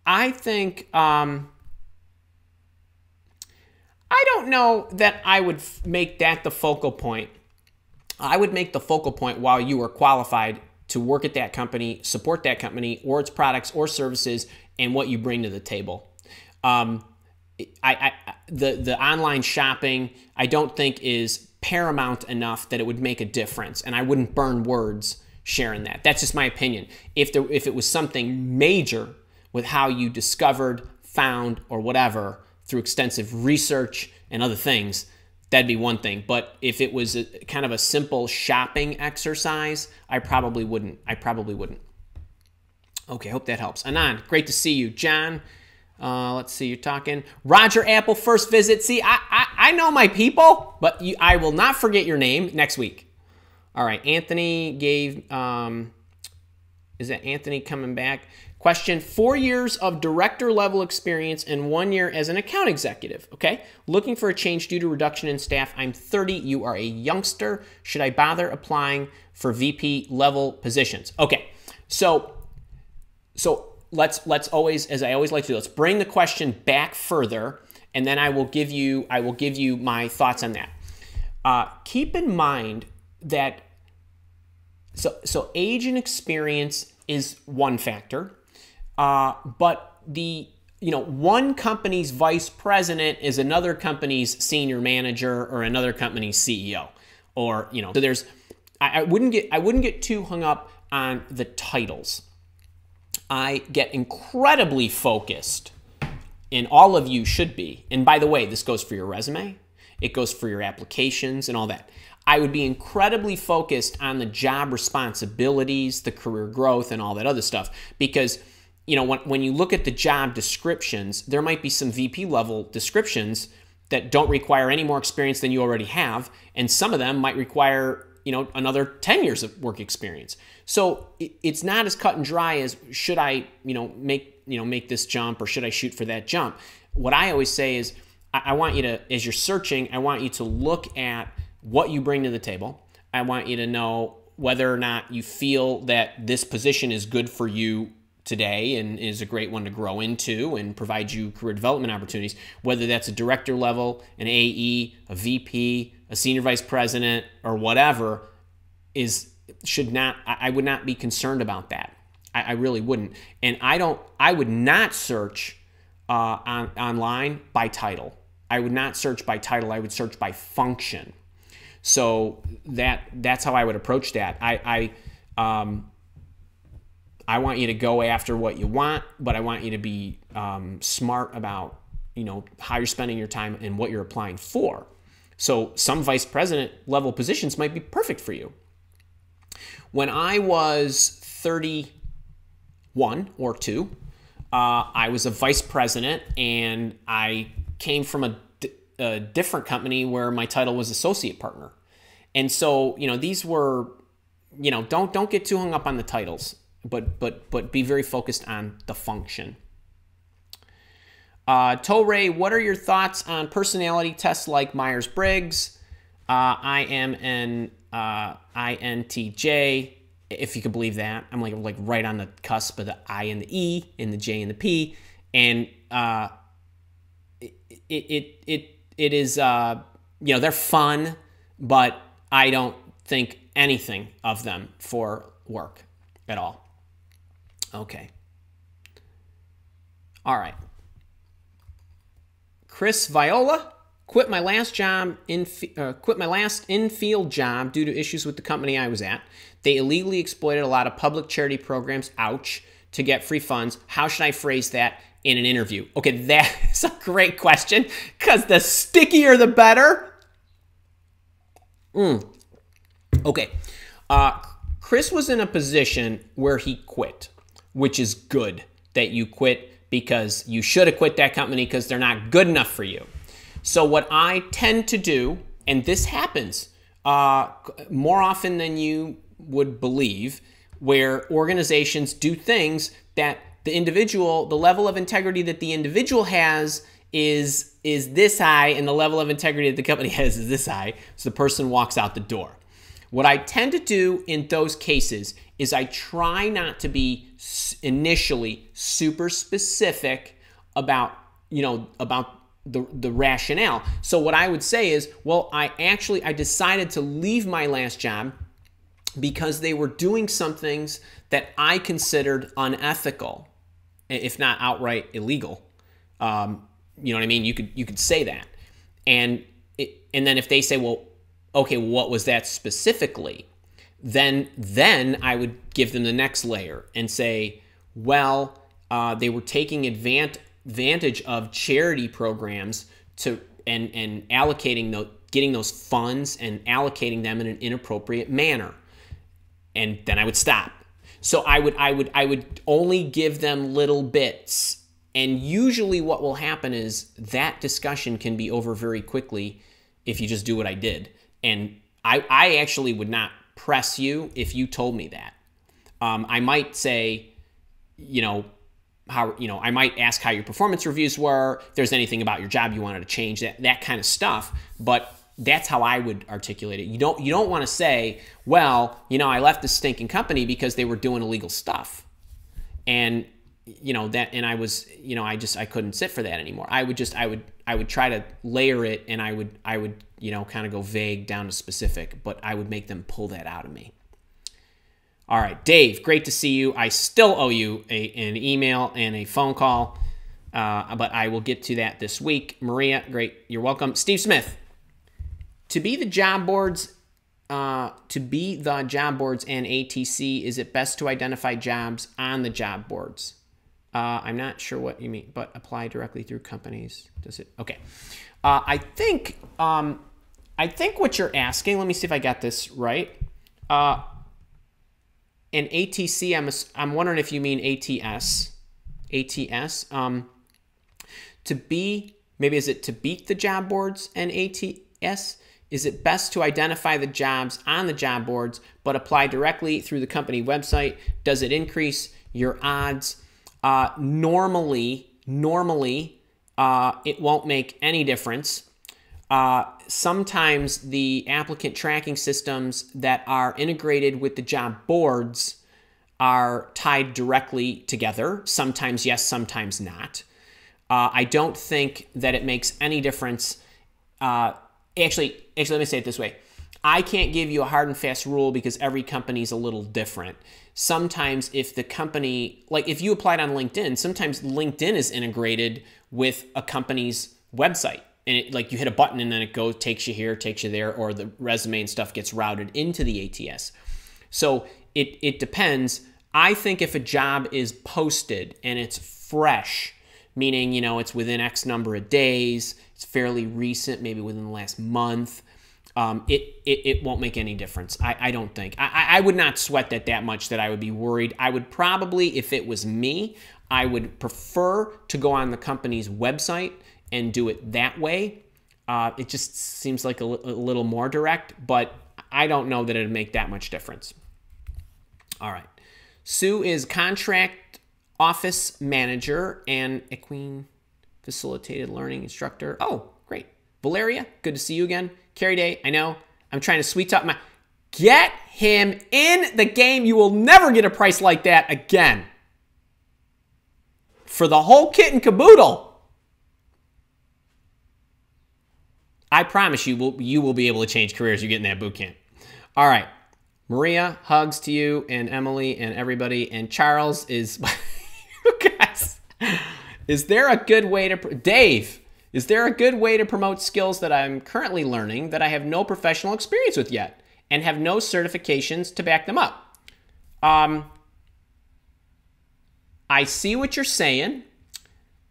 I think I don't know that I would make that the focal point. I would make the focal point while you are qualified to work at that company, support that company or its products or services, and what you bring to the table. The online shopping, I don't think is paramount enough that it would make a difference, and I wouldn't burn words sharing that. That's just my opinion. If it was something major with how you discovered, found, or whatever through extensive research and other things, that'd be one thing. But if it was kind of a simple shopping exercise, I probably wouldn't. Okay, hope that helps. Anand, great to see you. John, let's see, you're talking. Roger Apple, first visit. See, I know my people, but I will not forget your name next week. All right, Anthony gave, is that Anthony coming back? Question, 4 years of director level experience and 1 year as an account executive. Okay. Looking for a change due to reduction in staff. I'm 30. You are a youngster. Should I bother applying for VP level positions? Okay. So let's always, as I always like to do, let's bring the question back further, and then I will give you my thoughts on that. Keep in mind that so age and experience is one factor. But one company's vice president is another company's senior manager or another company's CEO, or so there's. I wouldn't get too hung up on the titles. I get incredibly focused, and all of you should be. And by the way, this goes for your resume, it goes for your applications and all that. I would be incredibly focused on the job responsibilities, the career growth, and all that other stuff, because when you look at the job descriptions, there might be some VP level descriptions that don't require any more experience than you already have, and some of them might require another 10 years of work experience. So it's not as cut and dry as should I make this jump or should I shoot for that jump. What I always say is I want you to, as you're searching, I want you to look at what you bring to the table. I want you to know whether or not you feel that this position is good for you today and is a great one to grow into and provide you career development opportunities, whether that's a director level, an AE, a VP, a senior vice president, or whatever, I would not be concerned about that. I really wouldn't. And I would not search online by title. I would not search by title. I would search by function. So that's how I would approach that. I want you to go after what you want, but I want you to be smart about how you're spending your time and what you're applying for. So some vice president level positions might be perfect for you. When I was 31 or 2, I was a vice president, and I came from a different company where my title was associate partner. And so these were don't get too hung up on the titles. But be very focused on the function. Torre, what are your thoughts on personality tests like Myers-Briggs? I am an INTJ, if you could believe that. I'm like right on the cusp of the I and the E and the J and the P, and it is they're fun, but I don't think anything of them for work at all. Okay. All right. Chris Viola, quit my last in-field job due to issues with the company I was at. They illegally exploited a lot of public charity programs, ouch, to get free funds. How should I phrase that in an interview? Okay, that is a great question, because the stickier the better. Okay. Chris was in a position where he quit, which is good that you quit, because you should have quit that company because they're not good enough for you. So what I tend to do, and this happens more often than you would believe, where organizations do things that the level of integrity that the individual has is this high, and the level of integrity that the company has is this high, so the person walks out the door. What I tend to do in those cases is I try not to be initially super specific about the rationale. So what I would say is, well, I decided to leave my last job because they were doing some things that I considered unethical, if not outright illegal. You know what I mean? You could say that, and then if they say, well, okay, what was that specifically? Then I would give them the next layer and say, well, they were taking advantage of charity programs and allocating getting those funds and allocating them in an inappropriate manner. And then I would stop. So I would only give them little bits. And usually what will happen is that discussion can be over very quickly if you just do what I did. And I actually would not press you if you told me that. I might say, you know, how, you know, I might ask how your performance reviews were, if there's anything about your job you wanted to change, that kind of stuff. But that's how I would articulate it. You don't want to say, well, you know, I left this stinking company because they were doing illegal stuff. And, you know, and I was, you know, I couldn't sit for that anymore. I would try to layer it, and I would, you know, kind of go vague down to specific, but I would make them pull that out of me. All right, Dave, great to see you. I still owe you an email and a phone call, but I will get to that this week. Maria, great, you're welcome. Steve Smith, to be the job boards and ATC, is it best to identify jobs on the job boards? I'm not sure what you mean, but apply directly through companies. Does it? Okay. I think what you're asking, let me see if I got this right. In ATC, I'm wondering if you mean ATS. ATS. Maybe is it to beat the job boards and ATS? Is it best to identify the jobs on the job boards but apply directly through the company website? Does it increase your odds? Normally, it won't make any difference. Sometimes the applicant tracking systems that are integrated with the job boards are tied directly together. Sometimes yes, sometimes not. I don't think that it makes any difference. Actually, let me say it this way. I can't give you a hard and fast rule because every company is a little different. Sometimes if the company, like if you applied on LinkedIn, sometimes LinkedIn is integrated with a company's website. And it, like you hit a button and then it goes, takes you here, takes you there, or the resume and stuff gets routed into the ATS. So it depends. I think if a job is posted and it's fresh, meaning, you know, it's within X number of days, it's fairly recent, maybe within the last month, it won't make any difference. I don't think. I would not sweat that much that I would be worried. I would probably, if it was me, I would prefer to go on the company's website and do it that way. It just seems like a little more direct, but I don't know that it'd make that much difference. All right. Sue is contract office manager and equine facilitated learning instructor. Oh, great. Valeria, good to see you again. Carrie Day, I know. I'm trying to sweet talk my... Get him in the game. You will never get a price like that again. For the whole kit and caboodle. I promise you will be able to change careers you get in that boot camp. All right. Maria, hugs to you and Emily and everybody. And Charles is... You guys. Is there a good way to... Dave, is there a good way to promote skills that I'm currently learning that I have no professional experience with yet and have no certifications to back them up? I see what you're saying.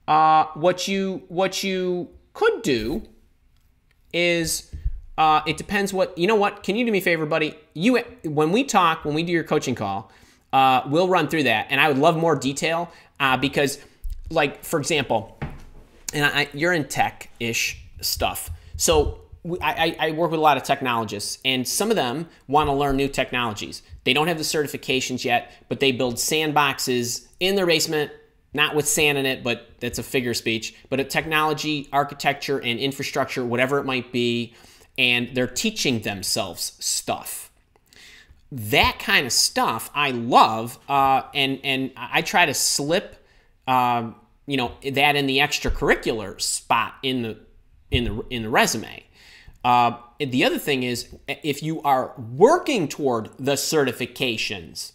What you could do is it depends what, you know what, can you do me a favor, buddy? When we do your coaching call, we'll run through that, and I would love more detail because, like, for example, and you're in tech-ish stuff, so I work with a lot of technologists, and some of them want to learn new technologies. They don't have the certifications yet, but they build sandboxes in their basement, not with sand in it, but that's a figure of speech, but a technology, architecture, and infrastructure, whatever it might be, and they're teaching themselves stuff. That kind of stuff I love, and I try to slip, that in the extracurricular spot in the resume. The other thing is, if you are working toward the certifications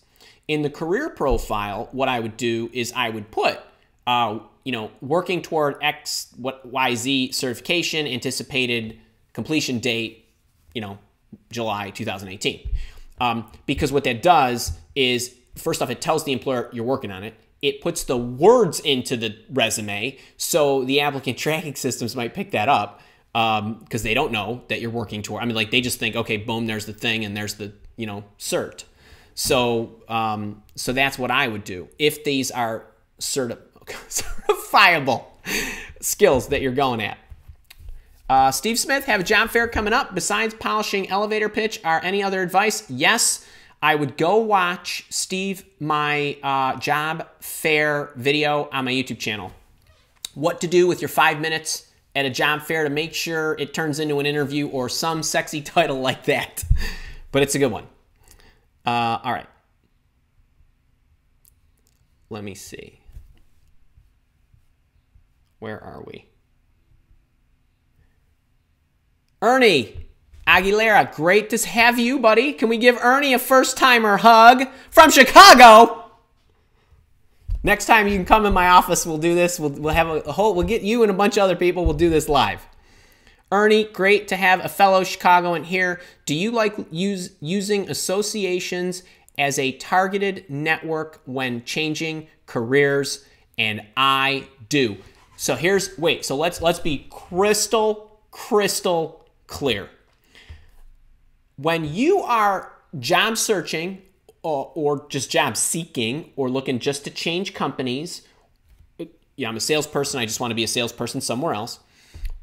in the career profile, what I would do is I would put, working toward YZ certification, anticipated completion date, July 2018. Because what that does is, first off, it tells the employer you're working on it. It puts the words into the resume, so the applicant tracking systems might pick that up because they don't know that you're working toward. I mean, like, they just think, okay, boom, there's the thing, and there's the cert. So that's what I would do if these are certifiable skills that you're going at. Steve Smith, have a job fair coming up. Besides polishing elevator pitch, are any other advice? Yes. I would go watch Steve, my job fair video on my YouTube channel. What to do with your 5 minutes at a job fair to make sure it turns into an interview or some sexy title like that. But it's a good one. All right. Let me see. Where are we? Ernie Aguilera, great to have you, buddy. Can we give Ernie a first-timer hug from Chicago? Next time you can come in my office, we'll do this. We'll have we'll get you and a bunch of other people. We'll do this live. Ernie, great to have a fellow Chicagoan here. Do you like using associations as a targeted network when changing careers? And I do. So let's be crystal clear. When you are job searching or just job seeking or looking just to change companies, I'm a salesperson, I just want to be a salesperson somewhere else,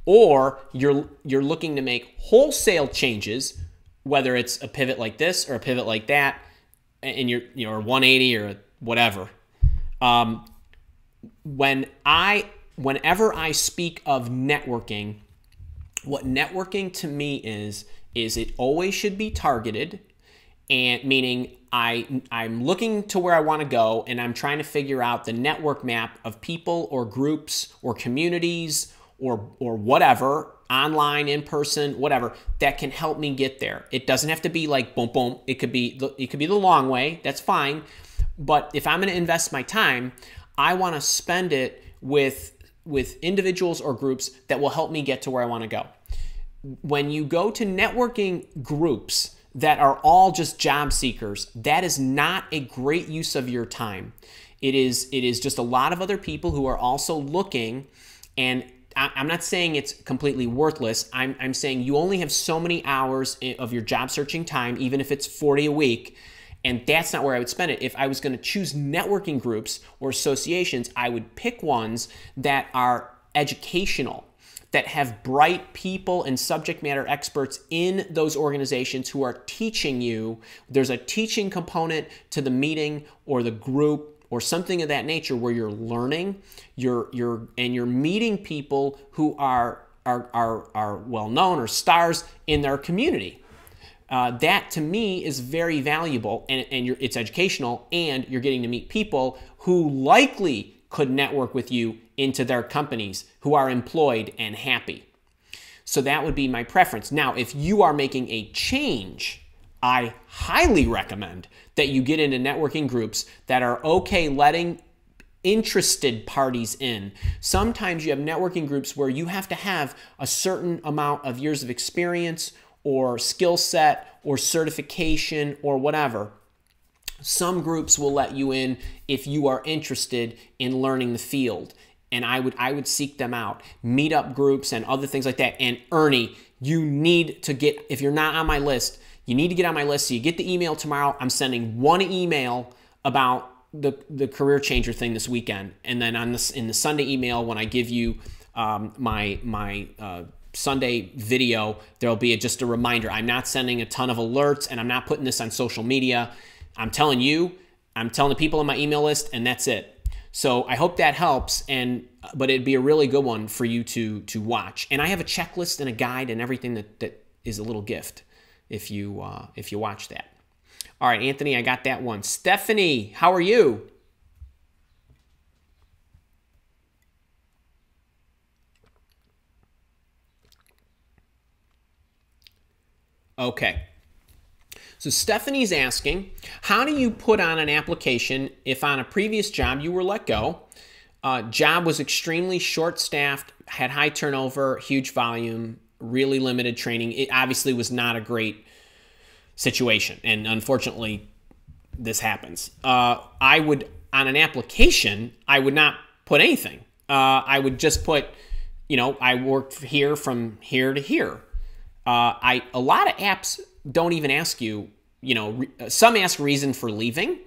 or you're looking to make wholesale changes, whether it's a pivot like this or a pivot like that, and you're 180 or whatever. Whenever I speak of networking, what networking to me is it always should be targeted, and meaning I'm looking to where I want to go, and I'm trying to figure out the network map of people or groups or communities or whatever, online, in person, whatever, that can help me get there. It doesn't have to be like boom boom. It could be the long way. That's fine. But if I'm going to invest my time, I want to spend it with individuals or groups that will help me get to where I want to go. When you go to networking groups that are all just job seekers, that is not a great use of your time. It is just a lot of other people who are also looking, and I'm not saying it's completely worthless. I'm saying you only have so many hours of your job searching time, even if it's 40 a week, and that's not where I would spend it. If I was going to choose networking groups or associations, I would pick ones that are educational, that have bright people and subject matter experts in those organizations who are teaching you. There's a teaching component to the meeting or the group or something of that nature where you're learning, you're meeting people who are well known or stars in their community. That to me is very valuable, and it's educational, and you're getting to meet people who likely could network with you into their companies, who are employed and happy. So that would be my preference. Now, if you are making a change, I highly recommend that you get into networking groups that are okay letting interested parties in. Sometimes you have networking groups where you have to have a certain amount of years of experience or skill set or certification or whatever. Some groups will let you in if you are interested in learning the field, and I would seek them out. Meetup groups and other things like that. And Ernie, you need to get, if you're not on my list, you need to get on my list so you get the email tomorrow. I'm sending one email about the career changer thing this weekend, and then in the Sunday email when I give you my Sunday video, there'll be just a reminder. I'm not sending a ton of alerts, and I'm not putting this on social media. I'm telling you, I'm telling the people on my email list, and that's it. So I hope that helps, but it'd be a really good one for you to watch. And I have a checklist and a guide and everything that is a little gift if you watch that. All right, Anthony, I got that one. Stephanie, how are you? Okay. So Stephanie's asking, how do you put on an application if on a previous job you were let go, job was extremely short-staffed, had high turnover, huge volume, really limited training? It obviously was not a great situation, and unfortunately, this happens. I would, on an application, I would not put anything. I would just put, I worked here from here to here. A lot of apps don't even ask you, some ask reason for leaving.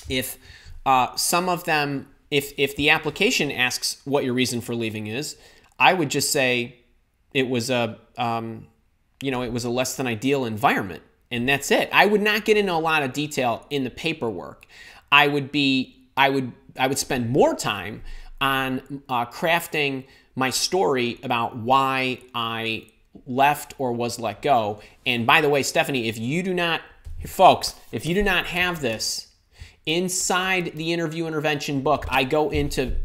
If some of them, if the application asks what your reason for leaving is, I would just say it was a less than ideal environment. and that's it. I would not get into a lot of detail in the paperwork. I would spend more time on crafting my story about why I left or was let go. And by the way, Stephanie, if you do not have this inside the interview intervention book, I go into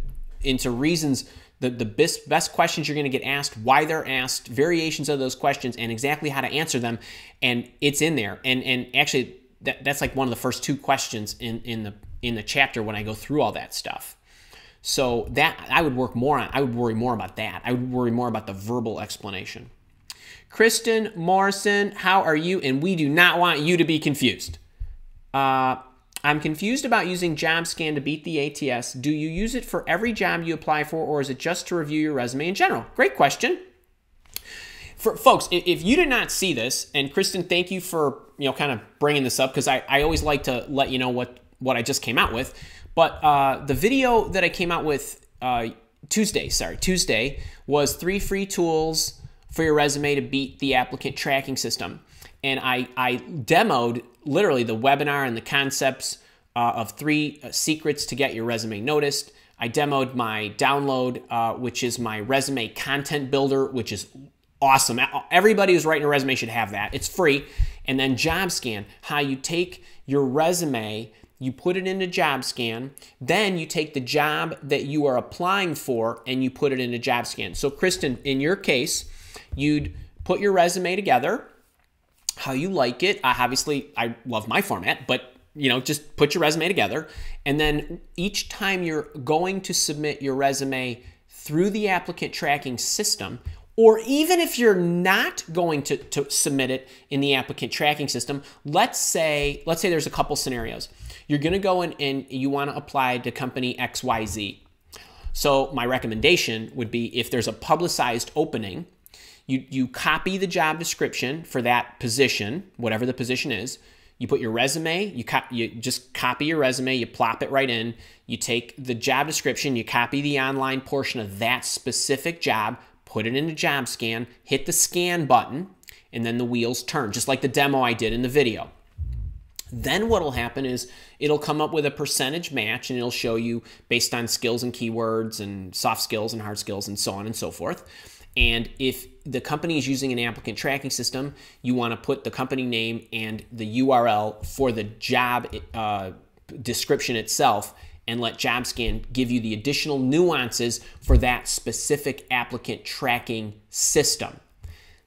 reasons, the best questions you're going to get asked, why they're asked, variations of those questions, and exactly how to answer them. And it's in there. And actually, that's like one of the first 2 questions in the chapter when I go through all that stuff. So that I would worry more about that. I would worry more about the verbal explanation. Kristen Morrison, how are you? And we do not want you to be confused. I'm confused about using JobScan to beat the ATS. Do you use it for every job you apply for, or is it just to review your resume in general? Great question. For folks, if you did not see this, and Kristen, thank you for kind of bringing this up, because I always like to let you know what I just came out with. But the video that I came out with Tuesday was 3 free tools for your resume to beat the applicant tracking system. And I demoed literally the webinar and the concepts of 3 secrets to get your resume noticed. I demoed my download, which is my resume content builder, which is awesome. Everybody who's writing a resume should have that. It's free. And then JobScan, how you take your resume, you put it into JobScan, then you take the job that you are applying for and you put it into JobScan. So Kristen, in your case, you'd put your resume together how you like it. Obviously, I love my format, but just put your resume together. And then each time you're going to submit your resume through the applicant tracking system, or even if you're not going to submit it in the applicant tracking system, let's say there's a couple scenarios. You're going to go in and you want to apply to company XYZ. So my recommendation would be, if there's a publicized opening, you copy the job description for that position, whatever the position is. You put your resume, you just copy your resume, you plop it right in. You take the job description, you copy the online portion of that specific job, put it into JobScan, hit the scan button, and then the wheels turn, just like the demo I did in the video. Then what will happen is it'll come up with a percentage match, and it'll show you based on skills and keywords and soft skills and hard skills and so on and so forth. And if the company is using an applicant tracking system, you want to put the company name and the URL for the job description itself, and let JobScan give you the additional nuances for that specific applicant tracking system.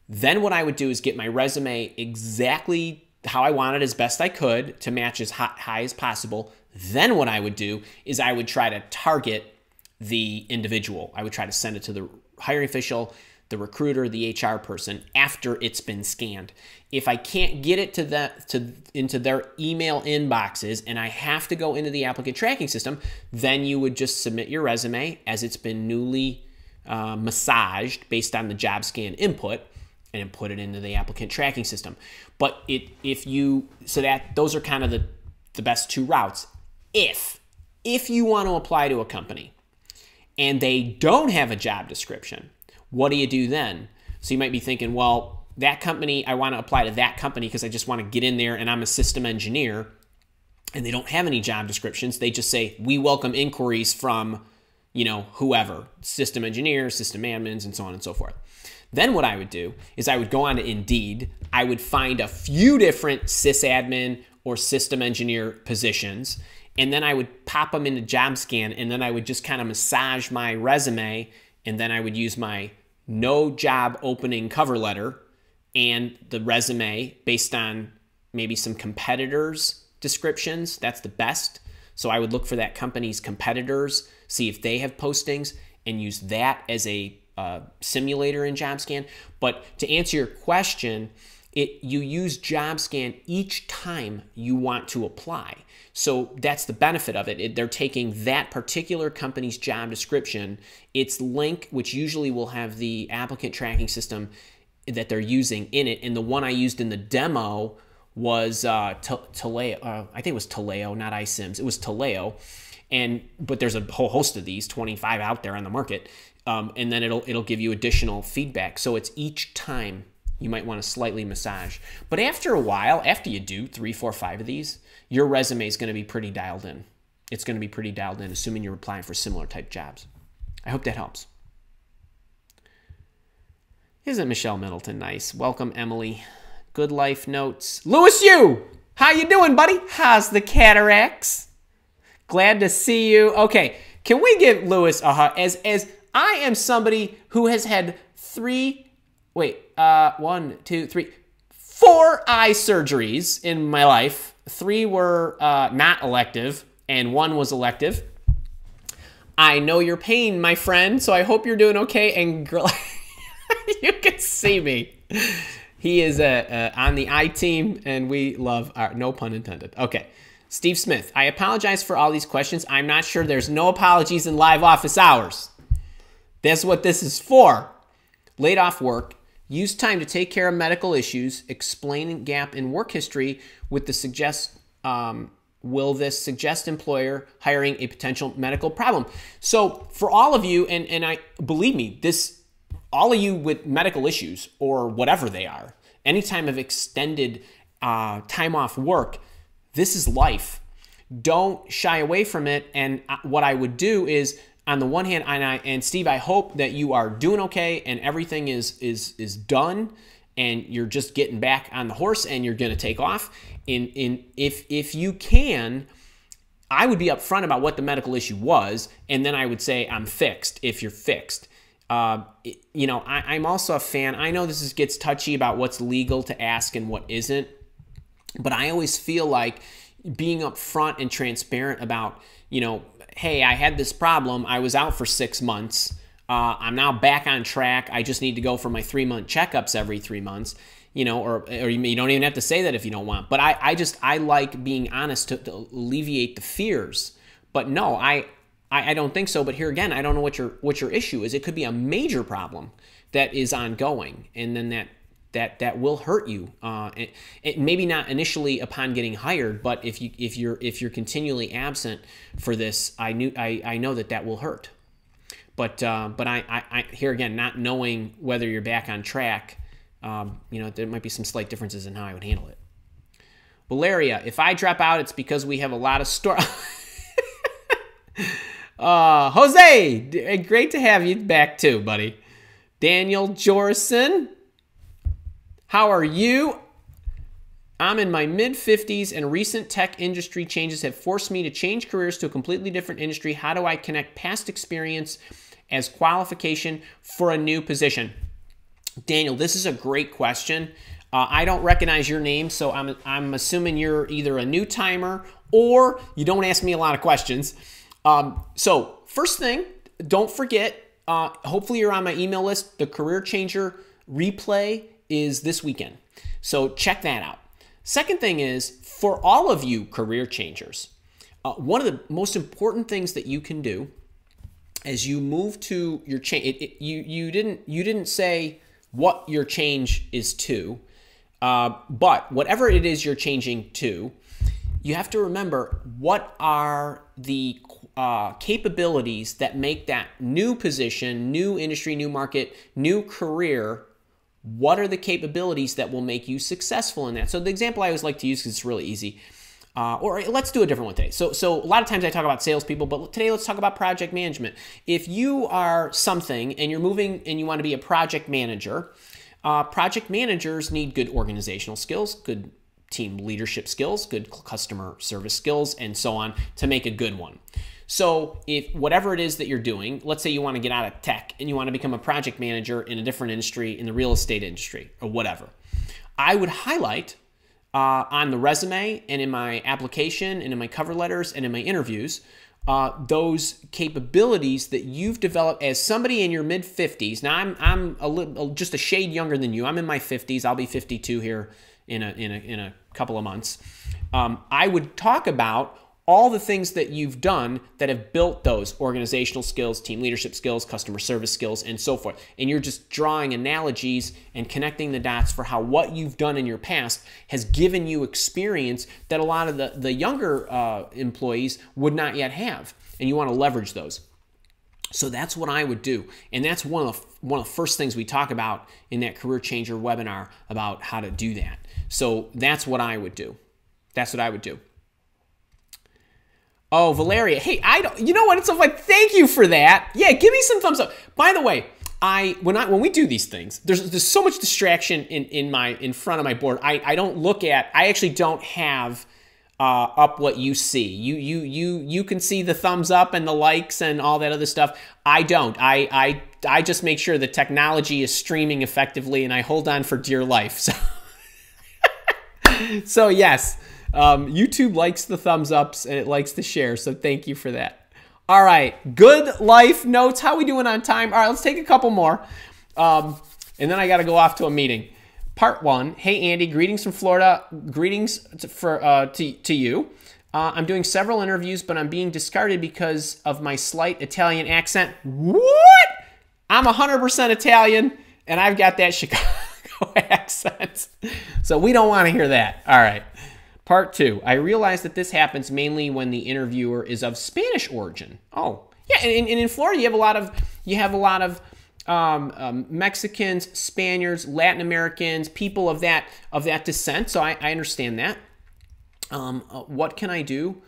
Then what I would do is get my resume exactly how I want it, as best I could, to match as high as possible. Then what I would do is I would try to target the individual. I would try to send it to the hiring official, the recruiter, the HR person after it's been scanned. If I can't get it into their email inboxes and I have to go into the applicant tracking system, then you would just submit your resume as it's been newly massaged based on the JobScan input, and then put it into the applicant tracking system. But those are kind of the best 2 routes. If you want to apply to a company and they don't have a job description, what do you do then? So you might be thinking, well, that company, I want to apply to that company because I just want to get in there and I'm a system engineer, and they don't have any job descriptions. They just say, we welcome inquiries from, whoever, system engineers, system admins, and so on and so forth. Then what I would do is I would go on to Indeed. I would find a few different sysadmin or system engineer positions, and then I would pop them into JobScan, and then I would just kind of massage my resume, and then I would use my no job opening cover letter and the resume based on maybe some competitors' descriptions. That's the best. So I would look for that company's competitors, see if they have postings, and use that as a simulator in JobScan. But to answer your question, you use JobScan each time you want to apply. So that's the benefit of it. They're taking that particular company's job description, its link, which usually will have the applicant tracking system that they're using in it. And the one I used in the demo was Taleo. I think it was Taleo, not iSims. It was Taleo. But there's a whole host of these, 25 out there on the market. And then it'll give you additional feedback. So it's each time You might want to slightly massage. But after a while, after you do 3, 4, 5 of these, your resume is going to be pretty dialed in. It's going to be pretty dialed in, assuming you're applying for similar type jobs. I hope that helps. Isn't Michelle Middleton nice? Welcome, Emily. Good life notes. Louis Yu! How you doing, buddy? How's the cataracts? Glad to see you. Okay, can we give Louis a hug? As I am somebody who has had 4 eye surgeries in my life. 3 were not elective, and 1 was elective. I know your pain, my friend, so I hope you're doing okay. And you can see me. He is on the I team, and we love our, no pun intended. Okay. Steve Smith, I apologize for all these questions. I'm not sure, there's no apologies in live office hours. That's what this is for. Laid off work. Use time to take care of medical issues. Explain gap in work history with the will this suggest employer hiring a potential medical problem? So for all of you, and I believe me, all of you with medical issues or whatever they are, any time of extended time off work, this is life. Don't shy away from it. And what I would do is, on the one hand, and Steve, I hope that you are doing okay and everything is done and you're just getting back on the horse and you're going to take off. If you can, I would be upfront about what the medical issue was, and then I would say I'm fixed if you're fixed. You know, I'm also a fan. I know this gets touchy about what's legal to ask and what isn't, but I always feel like being upfront and transparent about, you know, hey, I had this problem. I was out for 6 months. I'm now back on track. I just need to go for my 3-month checkups every 3 months, you know, or you don't even have to say that if you don't want. But I like being honest to alleviate the fears. But no, I don't think so. But here again, I don't know what your issue is. It could be a major problem that is ongoing, and then that will hurt you. It maybe not initially upon getting hired, but if you're continually absent for this, I know that will hurt. But I here again, not knowing whether you're back on track, you know, there might be some slight differences in how I would handle it. Valeria, if I drop out, it's because we have a lot of Jose, great to have you back too, buddy. Daniel Jorson, how are you? I'm in my mid-50s and recent tech industry changes have forced me to change careers to a completely different industry. How do I connect past experience as qualification for a new position? Daniel, this is a great question. I don't recognize your name, so I'm assuming you're either a new timer or you don't ask me a lot of questions. So first thing, don't forget, hopefully you're on my email list. The Career Changer replay is this weekend. So check that out. Second thing is, for all of you career changers, one of the most important things that you can do as you move to your change, you didn't say what your change is to, but whatever it is you're changing to, you have to remember what are the capabilities that make that new position, new industry, new market, new career. What are the capabilities that will make you successful in that? So the example I always like to use, because it's really easy, or let's do a different one today. So a lot of times I talk about salespeople, but today let's talk about project management. If you are something and you're moving and you want to be a project manager, project managers need good organizational skills, good team leadership skills, good customer service skills, and so on to make a good one. So if whatever it is that you're doing, let's say you want to get out of tech and you want to become a project manager in a different industry, in the real estate industry or whatever, I would highlight on the resume and in my application and in my cover letters and in my interviews, those capabilities that you've developed as somebody in your mid-50s. Now I'm just a shade younger than you. I'm in my 50s. I'll be 52 here in a couple of months. I would talk about all the things that you've done that have built those organizational skills, team leadership skills, customer service skills, and so forth. And you're just drawing analogies and connecting the dots for how what you've done in your past has given you experience that a lot of the younger employees would not yet have. And you want to leverage those. So that's what I would do. And that's one of the first things we talk about in that Career Changer webinar about how to do that. So that's what I would do. That's what I would do. Oh, Valeria. Hey, you know what? It's like, thank you for that. Yeah, give me some thumbs up. By the way, when we do these things, there's so much distraction in front of my board. I don't look at, I actually don't have up what you see. You can see the thumbs up and the likes and all that other stuff. I don't. I just make sure the technology is streaming effectively, and I hold on for dear life. So yes, YouTube likes the thumbs ups and it likes the share. So thank you for that. All right, good life notes. How we doing on time? All right, let's take a couple more, and then I got to go off to a meeting. Part 1. Hey, Andy, greetings from Florida. Greetings to you. I'm doing several interviews, but I'm being discarded because of my slight Italian accent. What? I'm 100% Italian, and I've got that Chicago accent. So we don't want to hear that. All right. Part 2. I realize that this happens mainly when the interviewer is of Spanish origin. Oh, yeah. And in Florida, you have a lot of Mexicans, Spaniards, Latin Americans, people of that descent. So I understand that. What can I do?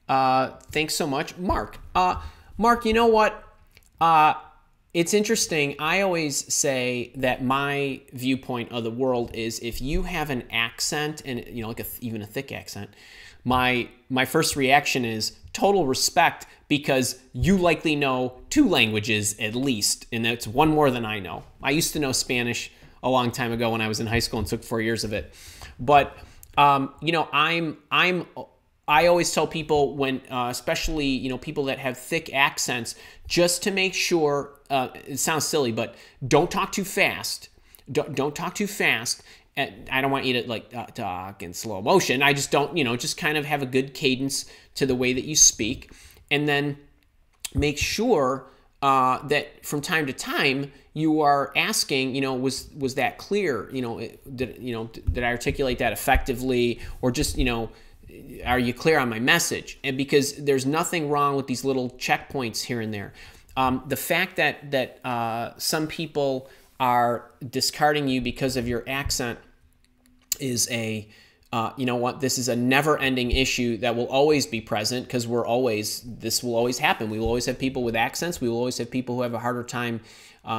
Thanks so much, Mark. Mark, you know what? It's interesting. I always say that my viewpoint of the world is if you have an accent, and like even a thick accent, my first reaction is total respect, because you likely know 2 languages at least, and that's one more than I know. I used to know Spanish a long time ago when I was in high school and took 4 years of it. But I always tell people when, especially people that have thick accents, just to make sure. It sounds silly, but don't talk too fast. Don't talk too fast. And I don't want you to talk in slow motion. I just don't, just kind of have a good cadence to the way that you speak, and then make sure that from time to time you are asking, was that clear? Did I articulate that effectively, or just, are you clear on my message? And because there's nothing wrong with these little checkpoints here and there. The fact that some people are discarding you because of your accent is this is a never-ending issue that will always be present, because this will always happen. We will always have people with accents. We will always have people who have a harder time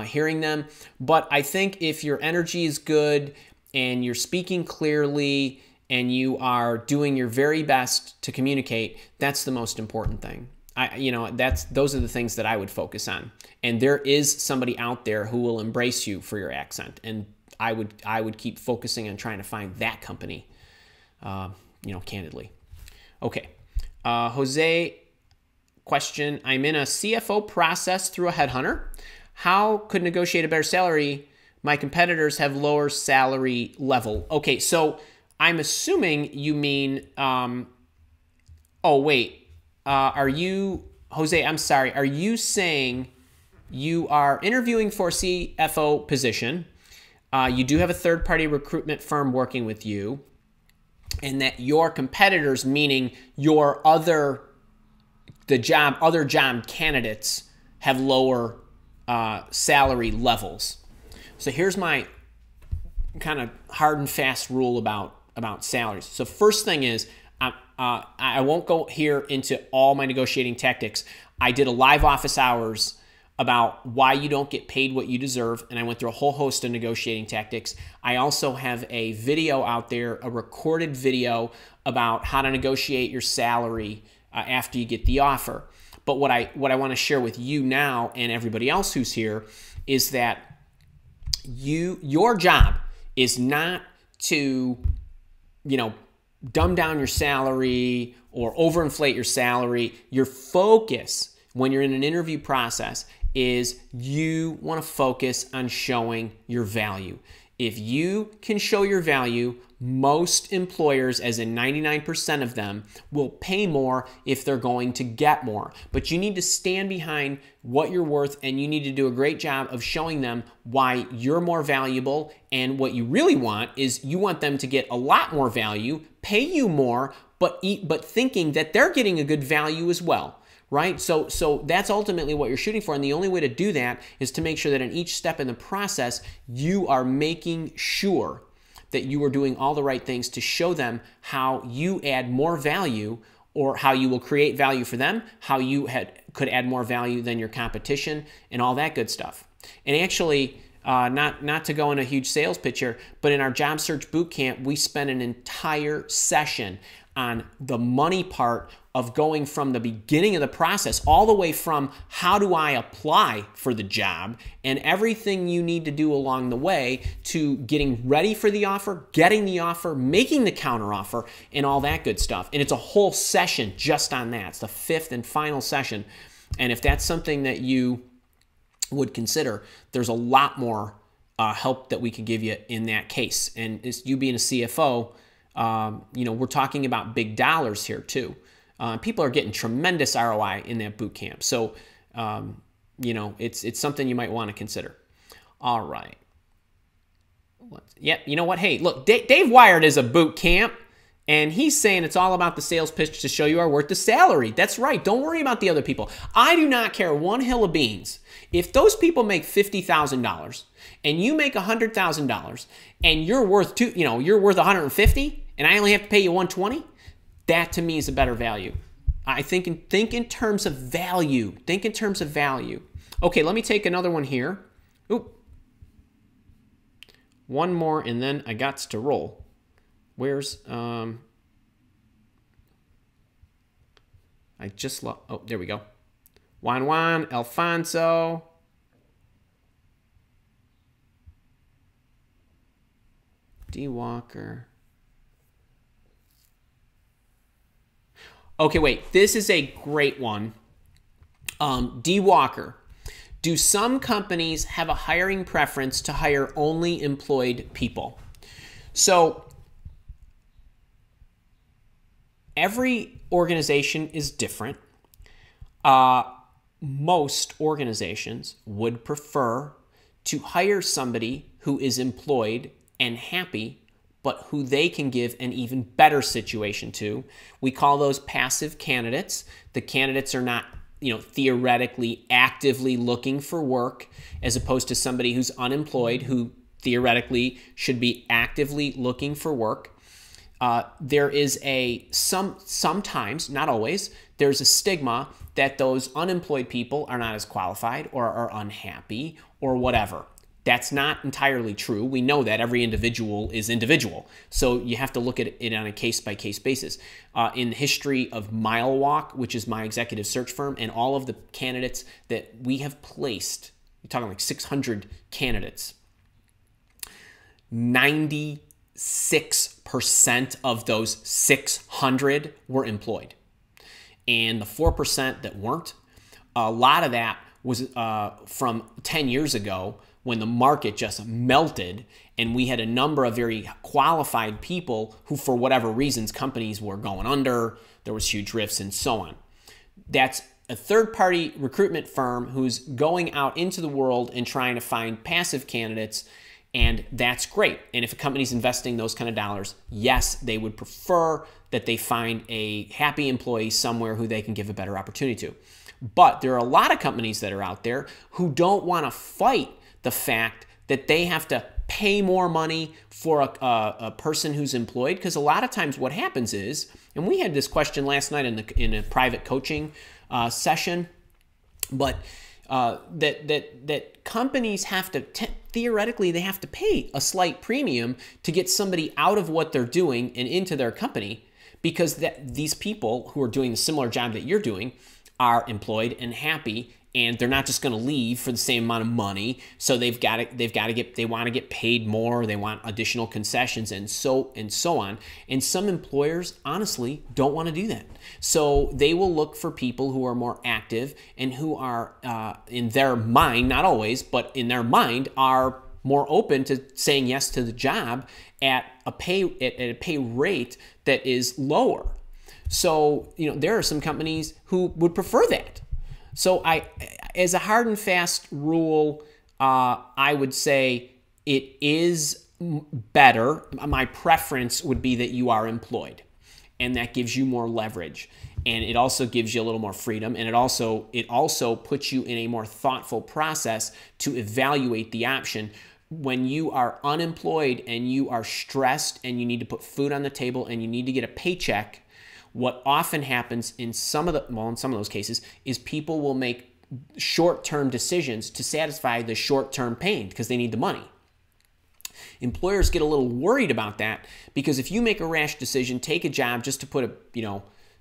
hearing them. But I think if your energy is good and you're speaking clearly and you are doing your very best to communicate, that's the most important thing. Those are the things that I would focus on. And there is somebody out there who will embrace you for your accent, and I would keep focusing on trying to find that company, candidly. Okay. Jose, question. I'm in a CFO process through a headhunter. How could negotiate a better salary? My competitors have lower salary level. Okay, so I'm assuming you mean, are you, Jose, I'm sorry, are you saying you are interviewing for a CFO position, you do have a third-party recruitment firm working with you, and that your competitors, meaning your other job candidates, have lower salary levels? So here's my kind of hard and fast rule about salaries. So first thing is, I won't go here into all my negotiating tactics. I did a live office hours about why you don't get paid what you deserve, and I went through a whole host of negotiating tactics. I also have a video out there, a recorded video about how to negotiate your salary after you get the offer. But what I want to share with you now and everybody else who's here is that your job is not to, dumb down your salary or overinflate your salary. Your focus when you're in an interview process is you want to focus on showing your value. If you can show your value, most employers, as in 99% of them, will pay more if they're going to get more. But you need to stand behind what you're worth, and you need to do a great job of showing them why you're more valuable. And what you really want is you want them to get a lot more value, pay you more, but thinking that they're getting a good value as well. right? So that's ultimately what you're shooting for. And the only way to do that is to make sure that in each step in the process, you are making sure that you are doing all the right things to show them how you add more value, or how you will create value for them, how you could add more value than your competition, and all that good stuff. And actually, not to go in a huge sales pitch here, but in our job search bootcamp, we spent an entire session on the money part of going from the beginning of the process all the way from how do I apply for the job and everything you need to do along the way to getting ready for the offer, getting the offer, making the counteroffer, and all that good stuff. And it's a whole session just on that. It's the 5th and final session. And if that's something that you would consider, there's a lot more help that we could give you in that case. And it's you being a CFO, we're talking about big dollars here too. People are getting tremendous ROI in that boot camp. So, it's something you might want to consider. All right. You know what? Hey, look, Dave Wired is a boot camp, and he's saying it's all about the sales pitch to show you are worth the salary. That's right. Don't worry about the other people. I do not care one hill of beans. If those people make $50,000 and you make $100,000 and you're worth you're worth $150 and I only have to pay you $120, that to me is a better value. I think in terms of value. Think in terms of value. Okay, let me take another one here. Oop. One more and then I got to roll. Where's I just lost. Oh, there we go. Juan Alfonso. D. Walker. Okay, wait. This is a great one. D. Walker. Do some companies have a hiring preference to hire only employed people? So every organization is different. Most organizations would prefer to hire somebody who is employed and happy, but who they can give an even better situation to. We call those passive candidates. The candidates are not, theoretically actively looking for work, as opposed to somebody who's unemployed who theoretically should be actively looking for work. There is sometimes, not always, there's a stigma that those unemployed people are not as qualified or are unhappy or whatever. That's not entirely true. We know that every individual is individual. So you have to look at it on a case-by-case basis. In the history of Mile Walk, which is my executive search firm, and all of the candidates that we have placed, you're talking like 600 candidates, 96% of those 600 were employed. And the 4% that weren't, a lot of that was from 10 years ago when the market just melted and we had a number of very qualified people who, for whatever reasons, companies were going under, there was huge rifts and so on. That's a third-party recruitment firm who's going out into the world and trying to find passive candidates, and that's great. And if a company's investing those kind of dollars, yes, they would prefer that they find a happy employee somewhere who they can give a better opportunity to. But there are a lot of companies that are out there who don't want to fight the fact that they have to pay more money for a person who's employed, because a lot of times what happens is, and we had this question last night in a private coaching session, but that companies have to, theoretically, they have to pay a slight premium to get somebody out of what they're doing and into their company, because these people who are doing the similar job that you're doing are employed and happy, and they're not just going to leave for the same amount of money. So they want to get paid more. They want additional concessions and so on. And some employers honestly don't want to do that. So they will look for people who are more active and who are in their mind, not always, but in their mind are more open to saying yes to the job at a pay rate that is lower. So, there are some companies who would prefer that. So as a hard and fast rule, I would say it is better. My preference would be that you are employed, and that gives you more leverage. and it also gives you a little more freedom, and it also puts you in a more thoughtful process to evaluate the option. When you are unemployed and you are stressed and you need to put food on the table and you need to get a paycheck, what often happens in some of those cases is people will make short-term decisions to satisfy the short-term pain because they need the money. Employers get a little worried about that because if you make a rash decision, take a job just to put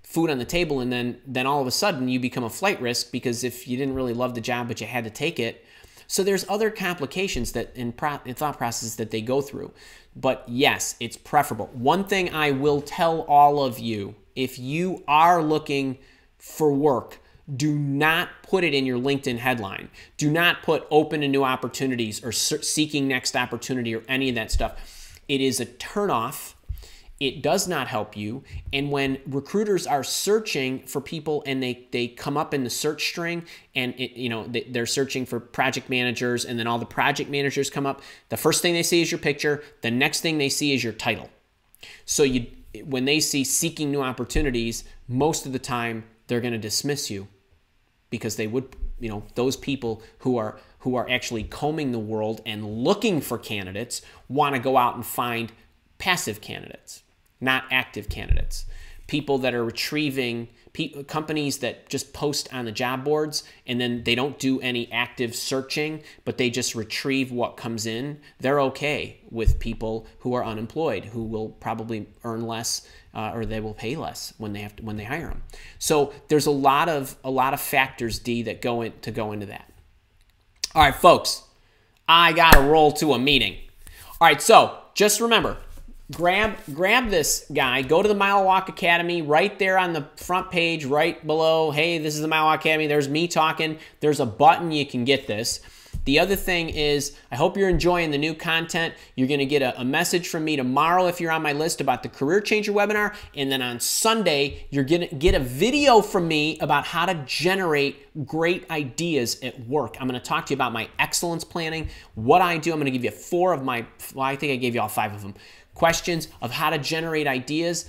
food on the table, and then all of a sudden you become a flight risk because if you didn't really love the job but you had to take it. So there's other complications that in thought processes that they go through. But yes, it's preferable. One thing I will tell all of you, if you are looking for work, do not put it in your LinkedIn headline. Do not put open to new opportunities or seeking next opportunity or any of that stuff. It is a turnoff. It does not help you. And when recruiters are searching for people and they come up in the search string and they're searching for project managers, and then all the project managers come up, the first thing they see is your picture. The next thing they see is your title. So when they see seeking new opportunities, most of the time they're going to dismiss you because they would, those people who are actually combing the world and looking for candidates want to go out and find passive candidates, not active candidates. People that are retrieving, companies that just post on the job boards and then they don't do any active searching, but they just retrieve what comes in. They're okay with people who are unemployed, who will probably earn less or they will pay less when they hire them. So there's a lot of factors, D, that go into that. All right, folks, I got to roll to a meeting. All right, so just remember, grab this guy, go to the Mile Walk Academy, right there on the front page, right below, hey, this is the Mile Walk Academy, there's me talking, there's a button you can get this. The other thing is, I hope you're enjoying the new content. You're going to get a message from me tomorrow if you're on my list about the Career Changer webinar, and then on Sunday, you're going to get a video from me about how to generate great ideas at work. I'm going to talk to you about my excellence planning, what I do. I'm going to give you 4 of my, well, I think I gave you all 5 of them, questions of how to generate ideas.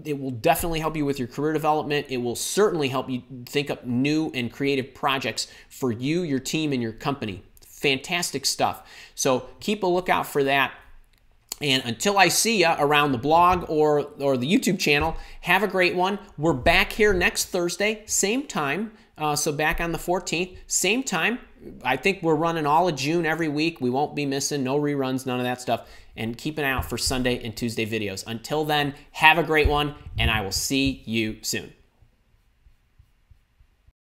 It will definitely help you with your career development. It will certainly help you think up new and creative projects for you, your team, and your company. Fantastic stuff. So keep a lookout for that. And until I see you around the blog or the YouTube channel, have a great one. We're back here next Thursday, same time. So back on the 14th, same time. I think we're running all of June every week. We won't be missing, no reruns, none of that stuff. And keep an eye out for Sunday and Tuesday videos. Until then, have a great one, and I will see you soon.